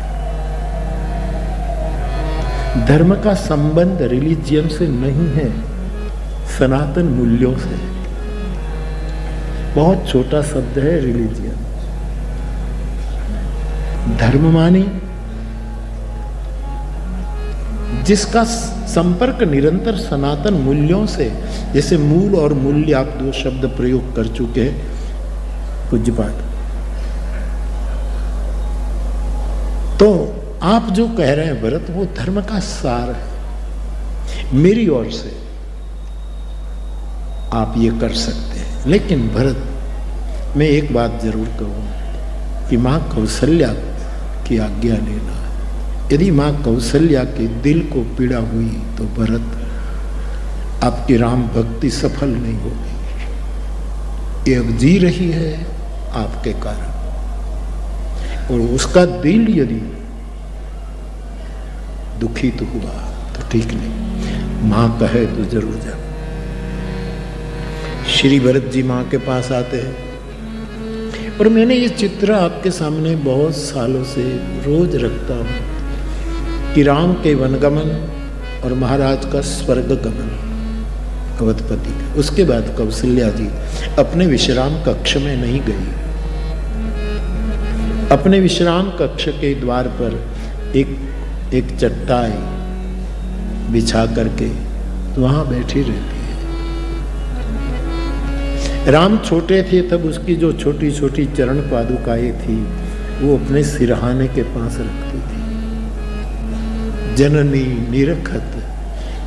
धर्म का संबंध रिलीजियन से नहीं है, सनातन मूल्यों से। बहुत छोटा शब्द है रिलीजियन। धर्म मानी जिसका संपर्क निरंतर सनातन मूल्यों से, जैसे मूल और मूल्य आप दो शब्द प्रयोग कर चुके हैं पूज्यपाद। तो आप जो कह रहे हैं भरत वो धर्म का सार है। मेरी ओर से आप ये कर सकते हैं, लेकिन भरत मैं एक बात जरूर कहूं कि मां कौशल्या की आज्ञा लेना। यदि मां कौशल्या के दिल को पीड़ा हुई तो भरत आपकी राम भक्ति सफल नहीं होगी। ये अब जी रही है आपके कारण, और उसका दिल यदि दुखी तो हुआ तो ठीक नहीं। मां कहे तो जरूर जा। श्री भरत जी मां के पास आते हैं, और मैंने ये चित्र आपके सामने बहुत सालों से रोज रखता हूं कि राम के वनगमन और महाराज का स्वर्ग गमन अवधपति का। उसके बाद कौशल्या जी अपने विश्राम कक्ष में नहीं गई। अपने विश्राम कक्ष के द्वार पर एक चट्टाई बिछा करके वहां बैठी रहती है। राम छोटे थे तब उसकी जो छोटी छोटी चरण पादुकाएं थी वो अपने सिरहाने के पास रखती थी। जननी निरखत,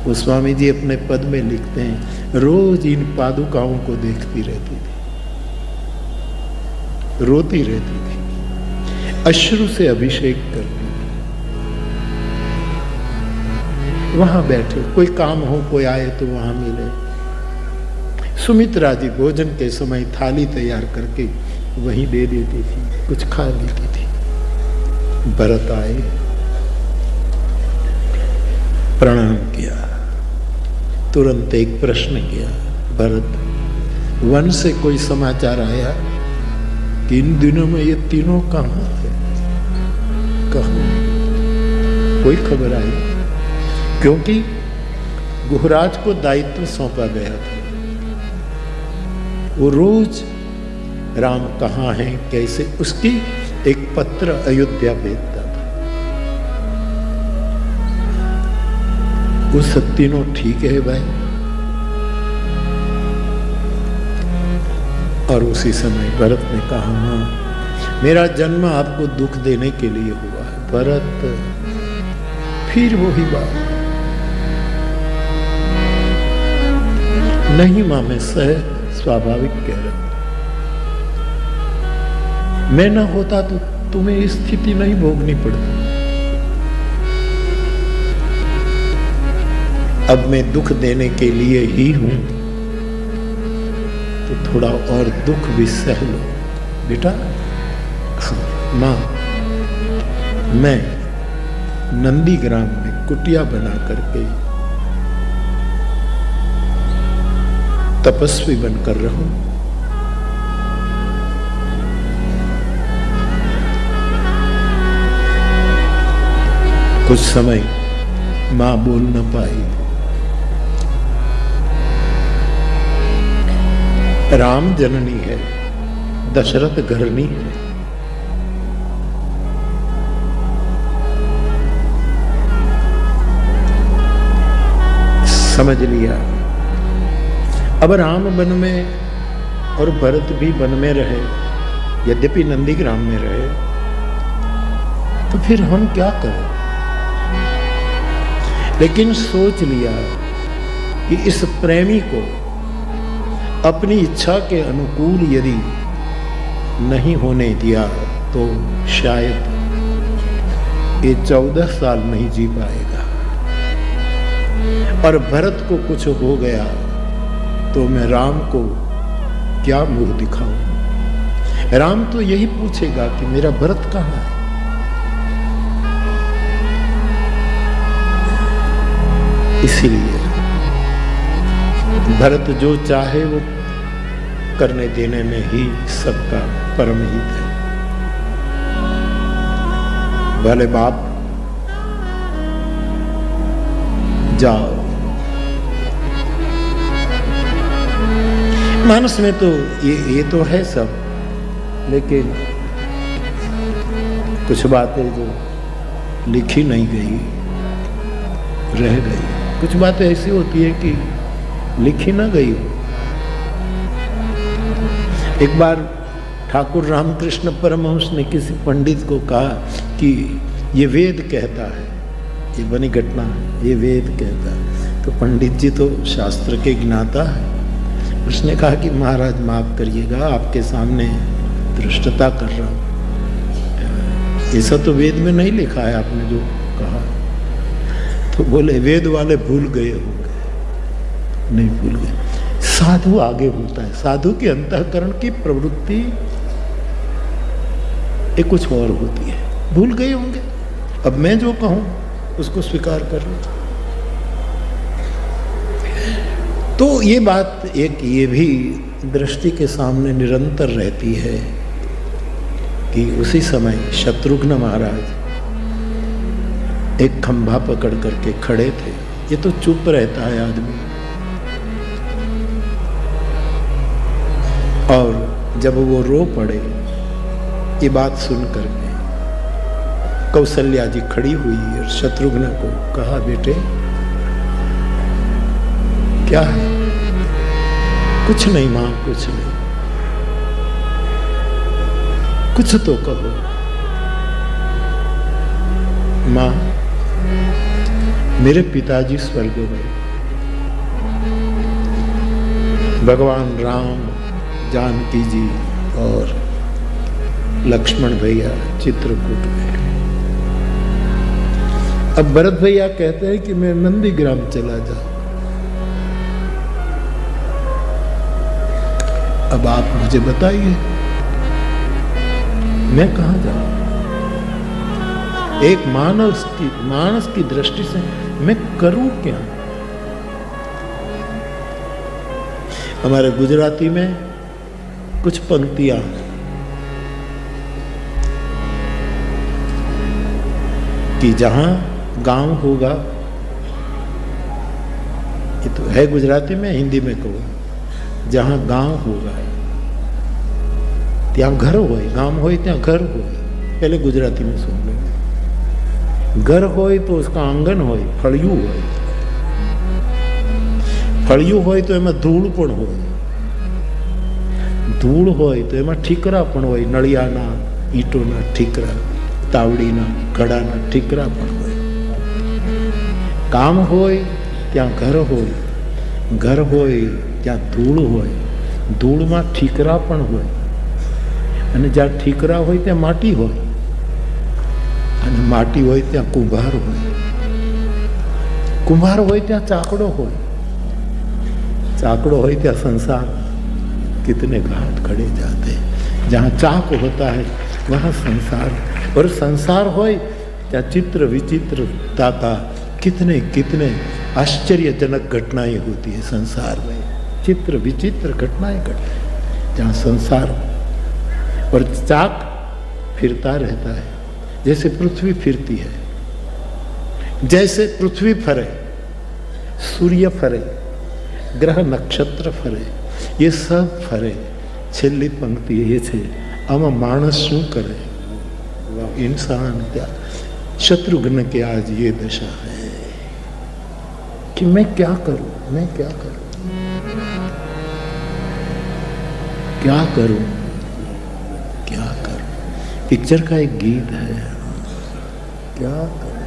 वो स्वामी जी अपने पद में लिखते हैं, रोज इन पादुकाओं को देखती रहती थी, रोती रहती थी, अश्रु से अभिषेक करती थी। वहां बैठे, कोई काम हो, कोई आए तो वहां मिले। सुमित्रा जी भोजन के समय थाली तैयार करके वहीं दे देती थी, कुछ खा लेती थी। भरत आए, प्रणाम किया, तुरंत एक प्रश्न किया, भरत वन से कोई समाचार आया कि इन दिनों में ये तीनों कहां है? कहां? कोई खबर आई? क्योंकि गुहराज को दायित्व सौंपा गया था, वो रोज राम कहाँ हैं, कैसे, उसकी एक पत्र अयोध्या भेजता था। वो सब तीनों ठीक है भाई। और उसी समय भरत ने कहा, हाँ मेरा जन्म आपको दुख देने के लिए हुआ है। भरत, फिर वही बात, नहीं मां मैं स्वाभाविक कह रहा हूं, मैं न होता तो तुम्हें स्थिति नहीं भोगनी पड़ती। अब मैं दुख देने के लिए ही हूं तो थोड़ा और दुख भी सह लो बेटा। मां, मैं नंदीग्राम में कुटिया बना करके तपस्वी बनकर रहूं। कुछ समय मां बोल न पाई। राम जननी है, दशरथ घरनी है। समझ लिया। अब राम वन में और भरत भी वन में रहे, यद्यपि नंदीग्राम में रहे, तो फिर हम क्या करें? लेकिन सोच लिया कि इस प्रेमी को अपनी इच्छा के अनुकूल यदि नहीं होने दिया तो शायद ये 14 साल नहीं जी पाएगा। और भरत को कुछ हो गया तो मैं राम को क्या मुंह दिखाऊं? राम तो यही पूछेगा कि मेरा भरत कहां है? इसीलिए भरत जो चाहे वो करने देने में ही सबका परम हित है। भले बाप जाओ। मानस में तो ये तो है सब, लेकिन कुछ बातें जो लिखी नहीं गई रह गई। कुछ बातें ऐसी होती है कि लिखी ना गई हो। एक बार ठाकुर रामकृष्ण परमहंस ने किसी पंडित को कहा कि ये वेद कहता है, ये बनी घटना है, ये वेद कहता है। तो पंडित जी तो शास्त्र के ज्ञाता है, उसने कहा कि महाराज माफ करिएगा, आपके सामने धृष्टता कर रहा हूं, ऐसा तो वेद में नहीं लिखा है आपने जो कहा। तो बोले वेद वाले भूल गए होंगे। नहीं भूल गए, साधु आगे भूलता है। साधु के अंतःकरण की प्रवृत्ति एक कुछ और होती है। भूल गए होंगे, अब मैं जो कहूं उसको स्वीकार कर लो। तो ये बात एक ये भी दृष्टि के सामने निरंतर रहती है कि उसी समय शत्रुघ्न महाराज एक खंभा पकड़ करके खड़े थे ये तो चुप रहता है आदमी। और जब वो रो पड़े ये बात सुन करके, कौशल्या जी खड़ी हुई और शत्रुघ्न को कहा, बेटे क्या है? कुछ नहीं मां, कुछ नहीं, कुछ तो कहो। मां, मेरे पिताजी स्वर्ग में, भगवान राम, जानकी जी और लक्ष्मण भैया चित्रकूट में। अब भरत भैया कहते हैं कि मैं नंदीग्राम चला जाऊं। अब आप मुझे बताइए मैं कहां जाऊं? एक मानस की दृष्टि से मैं करूं क्या? हमारे गुजराती में कुछ पंक्तियां कि जहां गांव होगा, ये तो है गुजराती में, हिंदी में कहूँ, जहां गांव होगा त्या घर होय, गांव होय त्या घर होय। पहले गुजराती में सुन लो। घर होय तो उसका आंगन होय, फळिયું होय। फळिયું होय तो एમાં ધૂળ પણ હોય, ધૂળ હોય તો એમાં ઠીકરા પણ હોય, નળિયાના ઈંટોના ઠીકરા, તાવડીના ઘડાના ઠીકરા પણ હોય। કામ હોય ત્યાં ઘર હોય, ઘર હોય ત્યાં ધૂળ હોય, ધૂળમાં ઠીકરા પણ હોય, અને જ્યાં ઠીકરા હોય ત્યાં માટી હોય, અને માટી હોય ત્યાં કુંભાર હોય, કુંભાર હોય ત્યાં ચાકડો હોય, चाकड़ो हो क्या संसार। कितने घाट खड़े जाते हैं, जहाँ चाक होता है वहाँ संसार, और संसार हो क्या चित्र विचित्रता का कितने कितने आश्चर्यजनक घटनाएं होती है संसार में। चित्र विचित्र घटनाएं घटती हैं जहाँ संसार हो। और चाक फिरता रहता है, जैसे पृथ्वी फिरती है, जैसे पृथ्वी फरे, सूर्य फरे, ग्रह नक्षत्र फरे, ये सब फरे। छेल्ली पंक्ति ये छे, आमा मानस शू करे? इंसान क्या, शत्रुघ्न के आज ये दशा है कि मैं क्या करूं, मैं क्या करूं, क्या करूं, क्या करूं। पिक्चर का एक गीत है, क्या करूं,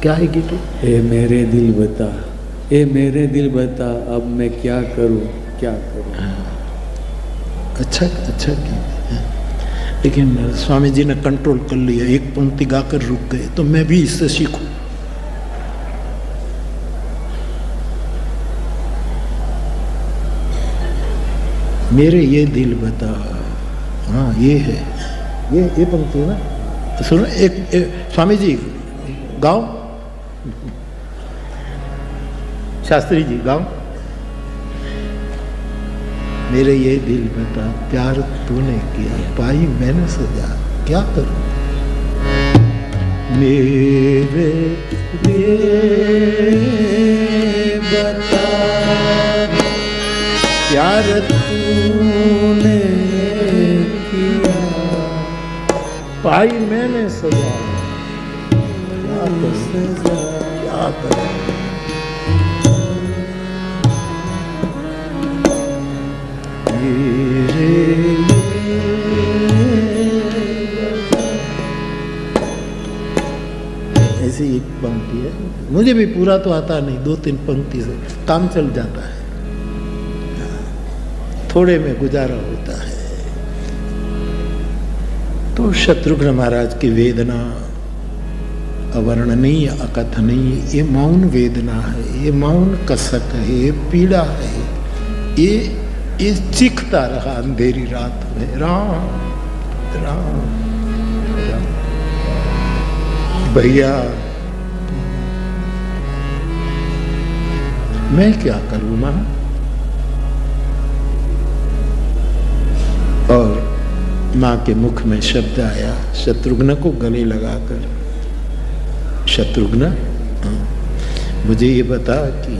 क्या है गीत? ए मेरे दिल बता, ए मेरे दिल बता, अब मैं क्या करूं, क्या करूं। अच्छा अच्छा गीत है, लेकिन स्वामी जी ने कंट्रोल कर लिया। एक पंक्ति गाकर रुक गए, तो मैं भी इससे सीखूं। मेरे ये दिल बता, हाँ ये है, ये पंक्ति ना, तो सुनो एक स्वामी जी गाओ, शास्त्री जी गाओ। मेरे ये दिल बता, प्यार तूने किया, पाई मैंने सजा, क्या करूं। मेरे दिल बता, प्यार तूने किया, पाई मैंने सजा, क्या करूं, क्या करूं। ऐसी एक पंक्ति है, मुझे भी पूरा तो आता नहीं, 2-3 पंक्ति से काम चल जाता है, थोड़े में गुजारा होता है। तो शत्रुघ्न महाराज की वेदना अवर्णनीय, अकथनीय, ये मौन वेदना है, ये मौन कसक है, ये पीड़ा है, ये चीखता रहा अंधेरी रात में, राम राम राम। भैया मैं क्या करूं मां? और मां के मुख में शब्द आया, शत्रुघ्न को गले लगाकर, शत्रुघ्न मुझे ये बता कि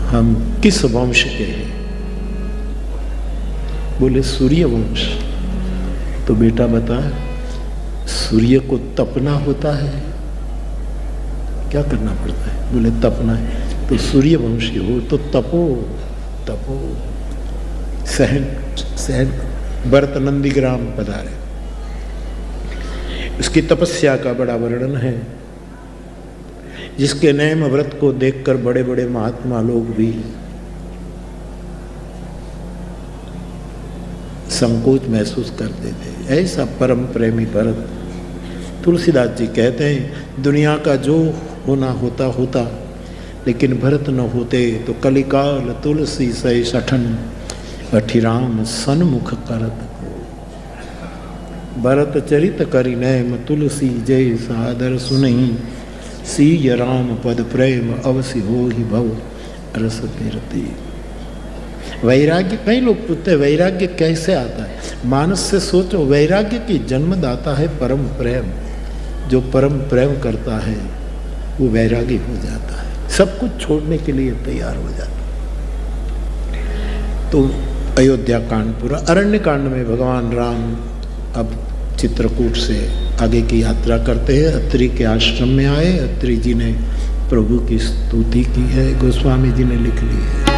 हम किस वंश के हैं? बोले सूर्य वंश। तो बेटा बता, सूर्य को तपना होता है, क्या करना पड़ता है? बोले तपना है। तो सूर्य वंशी हो तो तपो तपो, सहन सहन। भरत नंदीग्राम पधारे, उसकी तपस्या का बड़ा वर्णन है, जिसके नेम व्रत को देखकर बड़े बड़े महात्मा लोग भी संकोच महसूस करते थे। ऐसा परम प्रेमी भरत। तुलसीदास जी कहते हैं, दुनिया का जो होना होता होता, लेकिन भरत न होते तो कलिकाल तुलसी सै सठन अठिराम सन्मुख करत। भरत चरित करि नैम तुलसी जय सादर सुनहि, सीय राम पद प्रेम अवसि हो ही भव रस तीरती। वैराग्य, कई लोग पूछते हैं वैराग्य कैसे आता है? मानस से सोचो, वैराग्य की जन्मदाता है परम प्रेम। जो परम प्रेम करता है वो वैरागी हो जाता है, सब कुछ छोड़ने के लिए तैयार हो जाता है। तो अयोध्या कांड पूरा। अरण्य कांड में भगवान राम अब चित्रकूट से आगे की यात्रा करते हैं। अत्रि के आश्रम में आए। अत्रि जी ने प्रभु की स्तुति की है, गोस्वामी जी ने लिख ली है।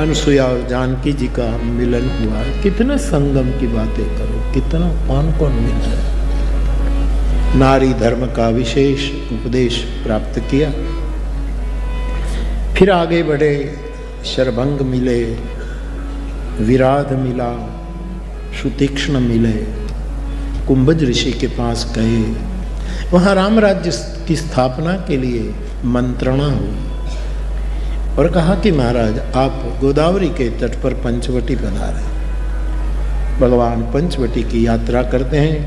अनसुया और जानकी जी का मिलन हुआ। कितने संगम की बातें करो, कितना कौन कौन मिला है। नारी धर्म का विशेष उपदेश प्राप्त किया। फिर आगे बढ़े, शरभंग मिले, विराध मिला, सुतीक्ष्ण मिले, कुंभज ऋषि के पास गए। वहाँ राम राज्य की स्थापना के लिए मंत्रणा हुई और कहा कि महाराज आप गोदावरी के तट पर पंचवटी पधारें। भगवान पंचवटी की यात्रा करते हैं।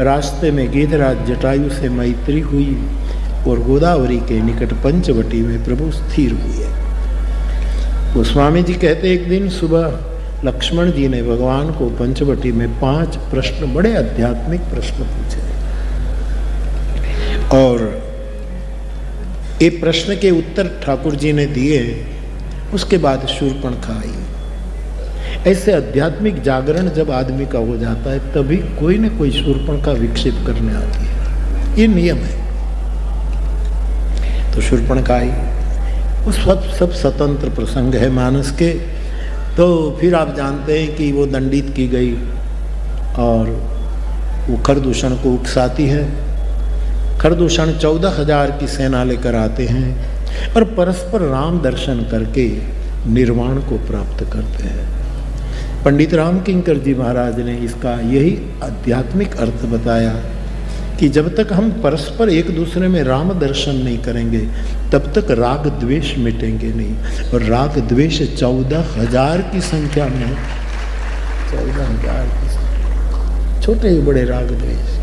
रास्ते में गिरिराज जटायु से मैत्री हुई और गोदावरी के निकट पंचवटी में प्रभु स्थिर हुए। गोस्वामी जी कहते एक दिन सुबह लक्ष्मण जी ने भगवान को पंचवटी में 5 प्रश्न, बड़े आध्यात्मिक प्रश्न पूछे और ये प्रश्न के उत्तर ठाकुर जी ने दिए। उसके बाद शूर्पणखा आई। ऐसे आध्यात्मिक जागरण जब आदमी का हो जाता है तभी कोई न कोई शूर्पणखा विकसित करने आती है, ये नियम है। तो शूर्पणखा आई। उस वक्त सब स्वतंत्र प्रसंग है मानस के। तो फिर आप जानते हैं कि वो दंडित की गई और वो खरदूषण को उकसाती है। खरदूषण 14,000 की सेना लेकर आते हैं और परस्पर राम दर्शन करके निर्वाण को प्राप्त करते हैं। पंडित राम किंकर जी महाराज ने इसका यही आध्यात्मिक अर्थ बताया कि जब तक हम परस्पर एक दूसरे में राम दर्शन नहीं करेंगे तब तक राग द्वेष मिटेंगे नहीं। और राग द्वेष 14,000 की संख्या में, 14,000 की, छोटे ही बड़े राग द्वेष।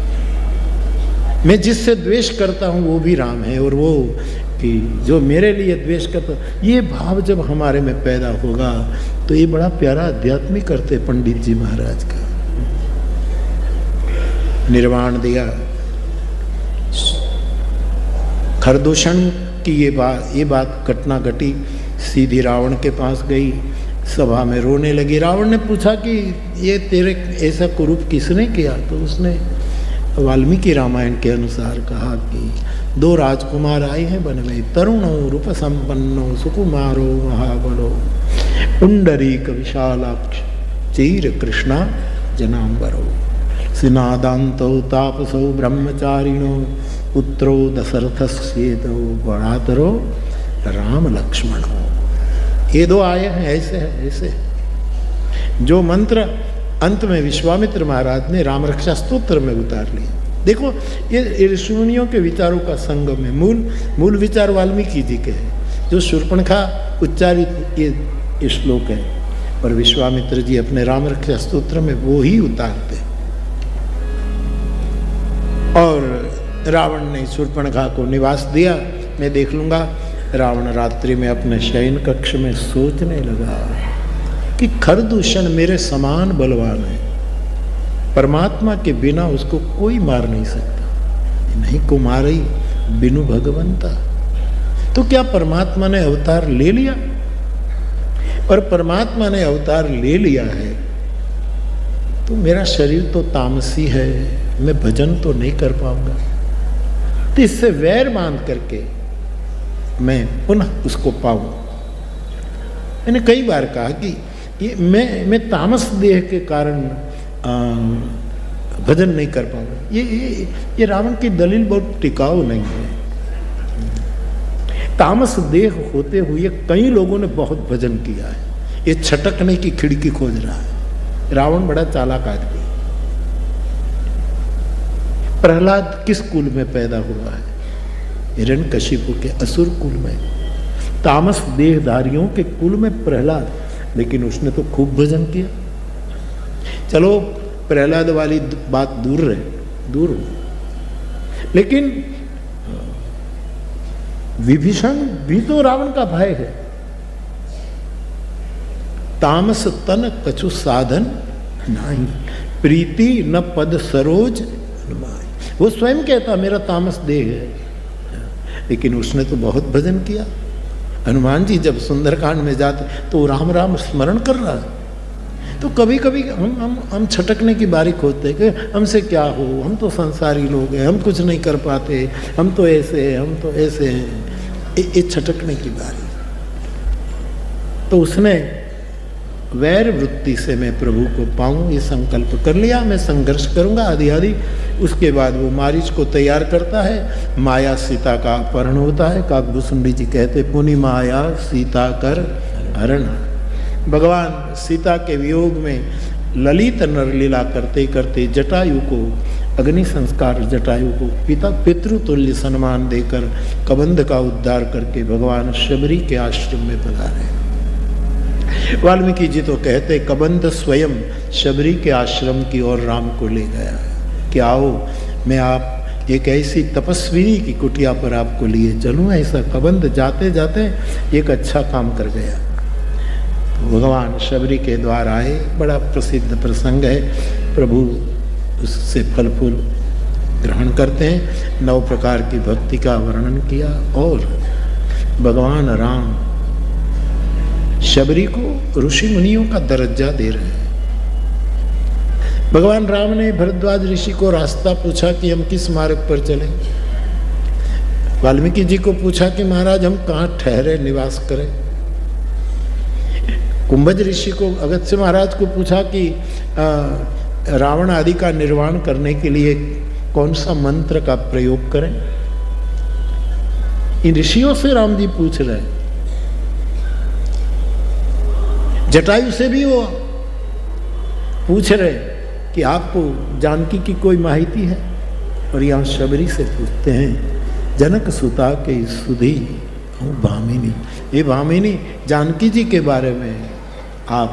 मैं जिससे द्वेष करता हूँ वो भी राम है, और वो कि जो मेरे लिए द्वेष करता, ये भाव जब हमारे में पैदा होगा तो ये बड़ा प्यारा आध्यात्मिक अर्थ है पंडित जी महाराज का। निर्वाण दिया। खरदूषण की ये बात घटना घटी। सीधी रावण के पास गई, सभा में रोने लगी। रावण ने पूछा कि ये तेरे ऐसा कुरूप किसने किया? तो उसने वाल्मीकि रामायण के अनुसार कहा कि 2 राजकुमार आए हैं वन में, तरुणो रूप संपन्नो सुकुमारो महाबलो, पुंडरीक विशालाक्ष चीर कृष्णा जनांबरो सिनादांतो तापसो ब्रह्मचारिणो पुत्रो दशरथस्येतो गुणातरो राम लक्ष्मणो। ये दो आए हैं ऐसे है, ऐसे जो मंत्र अंत में विश्वामित्र महाराज ने राम रक्षा स्तोत्र में उतार लिया। देखो ये ऋषिमुनियों के विचारों का संगम है। मूल विचार वाल्मीकि जी के हैं, जो शूर्पणखा उच्चारित ये श्लोक है, और विश्वामित्र जी अपने राम रक्षा स्तोत्र में वो ही उतारते। और रावण ने शूर्पणखा को निवास दिया, मैं देख लूंगा। रावण रात्रि में अपने शयन कक्ष में सोचने लगा कि खरदूषण मेरे समान बलवान है, परमात्मा के बिना उसको कोई मार नहीं सकता, नहीं को मारई बिनु भगवंता। तो क्या परमात्मा ने अवतार ले लिया? और परमात्मा ने अवतार ले लिया है तो मेरा शरीर तो तामसी है, मैं भजन तो नहीं कर पाऊंगा। तो इससे वैर बांध करके मैं पुनः उसको पाऊं। मैंने कई बार कहा कि ये मैं तामस देह के कारण भजन नहीं कर पाऊंगा। ये रावण की दलील बहुत टिकाऊ नहीं है। तामस देह होते हुए कई लोगों ने बहुत भजन किया है। ये छटकने की खिड़की खोज रहा है। रावण बड़ा चालाक आदमी। प्रहलाद किस कुल में पैदा हुआ है? हिरण्यकशिपु के असुर कुल में, तामस देहधारियों के कुल में प्रहलाद। लेकिन उसने तो खूब भजन किया। चलो प्रहलाद वाली बात दूर हो, लेकिन विभीषण भी तो रावण का भाई है। तामस तन कछु साधन नहीं, प्रीति न पद सरोज अनुमाई। वो स्वयं कहता मेरा तामस देह है, लेकिन उसने तो बहुत भजन किया। हनुमान जी जब सुंदरकांड में जाते तो राम राम स्मरण कर रहा है। तो कभी कभी हम छटकने की बारी खोजते हैं कि हमसे क्या हो, हम तो संसारी लोग हैं, हम कुछ नहीं कर पाते, हम तो ऐसे हैं, हम तो ऐसे हैं। ये छटकने की बारी। तो उसने वैर वृत्ति से मैं प्रभु को पाऊं ये संकल्प कर लिया। मैं संघर्ष करूंगा आदि आदि। उसके बाद वो मारीच को तैयार करता है। माया सीता का अपहरण होता है। काकभूषुंडी जी कहते पुनि माया सीता कर हरण। भगवान सीता के वियोग में ललित नरलीला करते करते जटायु को अग्नि संस्कार, जटायु को पिता पितृतुल्य सम्मान देकर कबंध का उद्धार करके भगवान शबरी के आश्रम में पधारे। वाल्मीकि जी तो कहते कबंध स्वयं शबरी के आश्रम की ओर राम को ले गया कि आओ मैं आप एक ऐसी तपस्विनी की कुटिया पर आपको लिए चलूं। ऐसा कबंध जाते जाते एक अच्छा काम कर गया। तो भगवान शबरी के द्वार आए। बड़ा प्रसिद्ध प्रसंग है। प्रभु उससे फल फूल ग्रहण करते हैं। 9 प्रकार की भक्ति का वर्णन किया और भगवान राम शबरी को ऋषि मुनियों का दर्जा दे रहे हैं। भगवान राम ने भरद्वाज ऋषि को रास्ता पूछा कि हम किस मार्ग पर चलें। वाल्मीकि जी को पूछा कि महाराज हम कहाँ ठहरे निवास करें। कुंभज ऋषि को अगस्त्य महाराज को पूछा कि रावण आदि का निर्वाण करने के लिए कौन सा मंत्र का प्रयोग करें। इन ऋषियों से राम जी पूछ रहे हैं। जटायु से भी वो पूछ रहे कि आपको जानकी की कोई माहिती है। और यहाँ शबरी से पूछते हैं जनक सुता के सुधी भामिनी, ये भामिनी जानकी जी के बारे में आप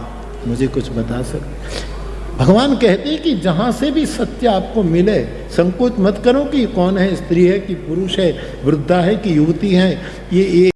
मुझे कुछ बता सकते। भगवान कहते हैं कि जहाँ से भी सत्य आपको मिले संकोच मत करो कि कौन है, स्त्री है कि पुरुष है, वृद्धा है कि युवती है। ये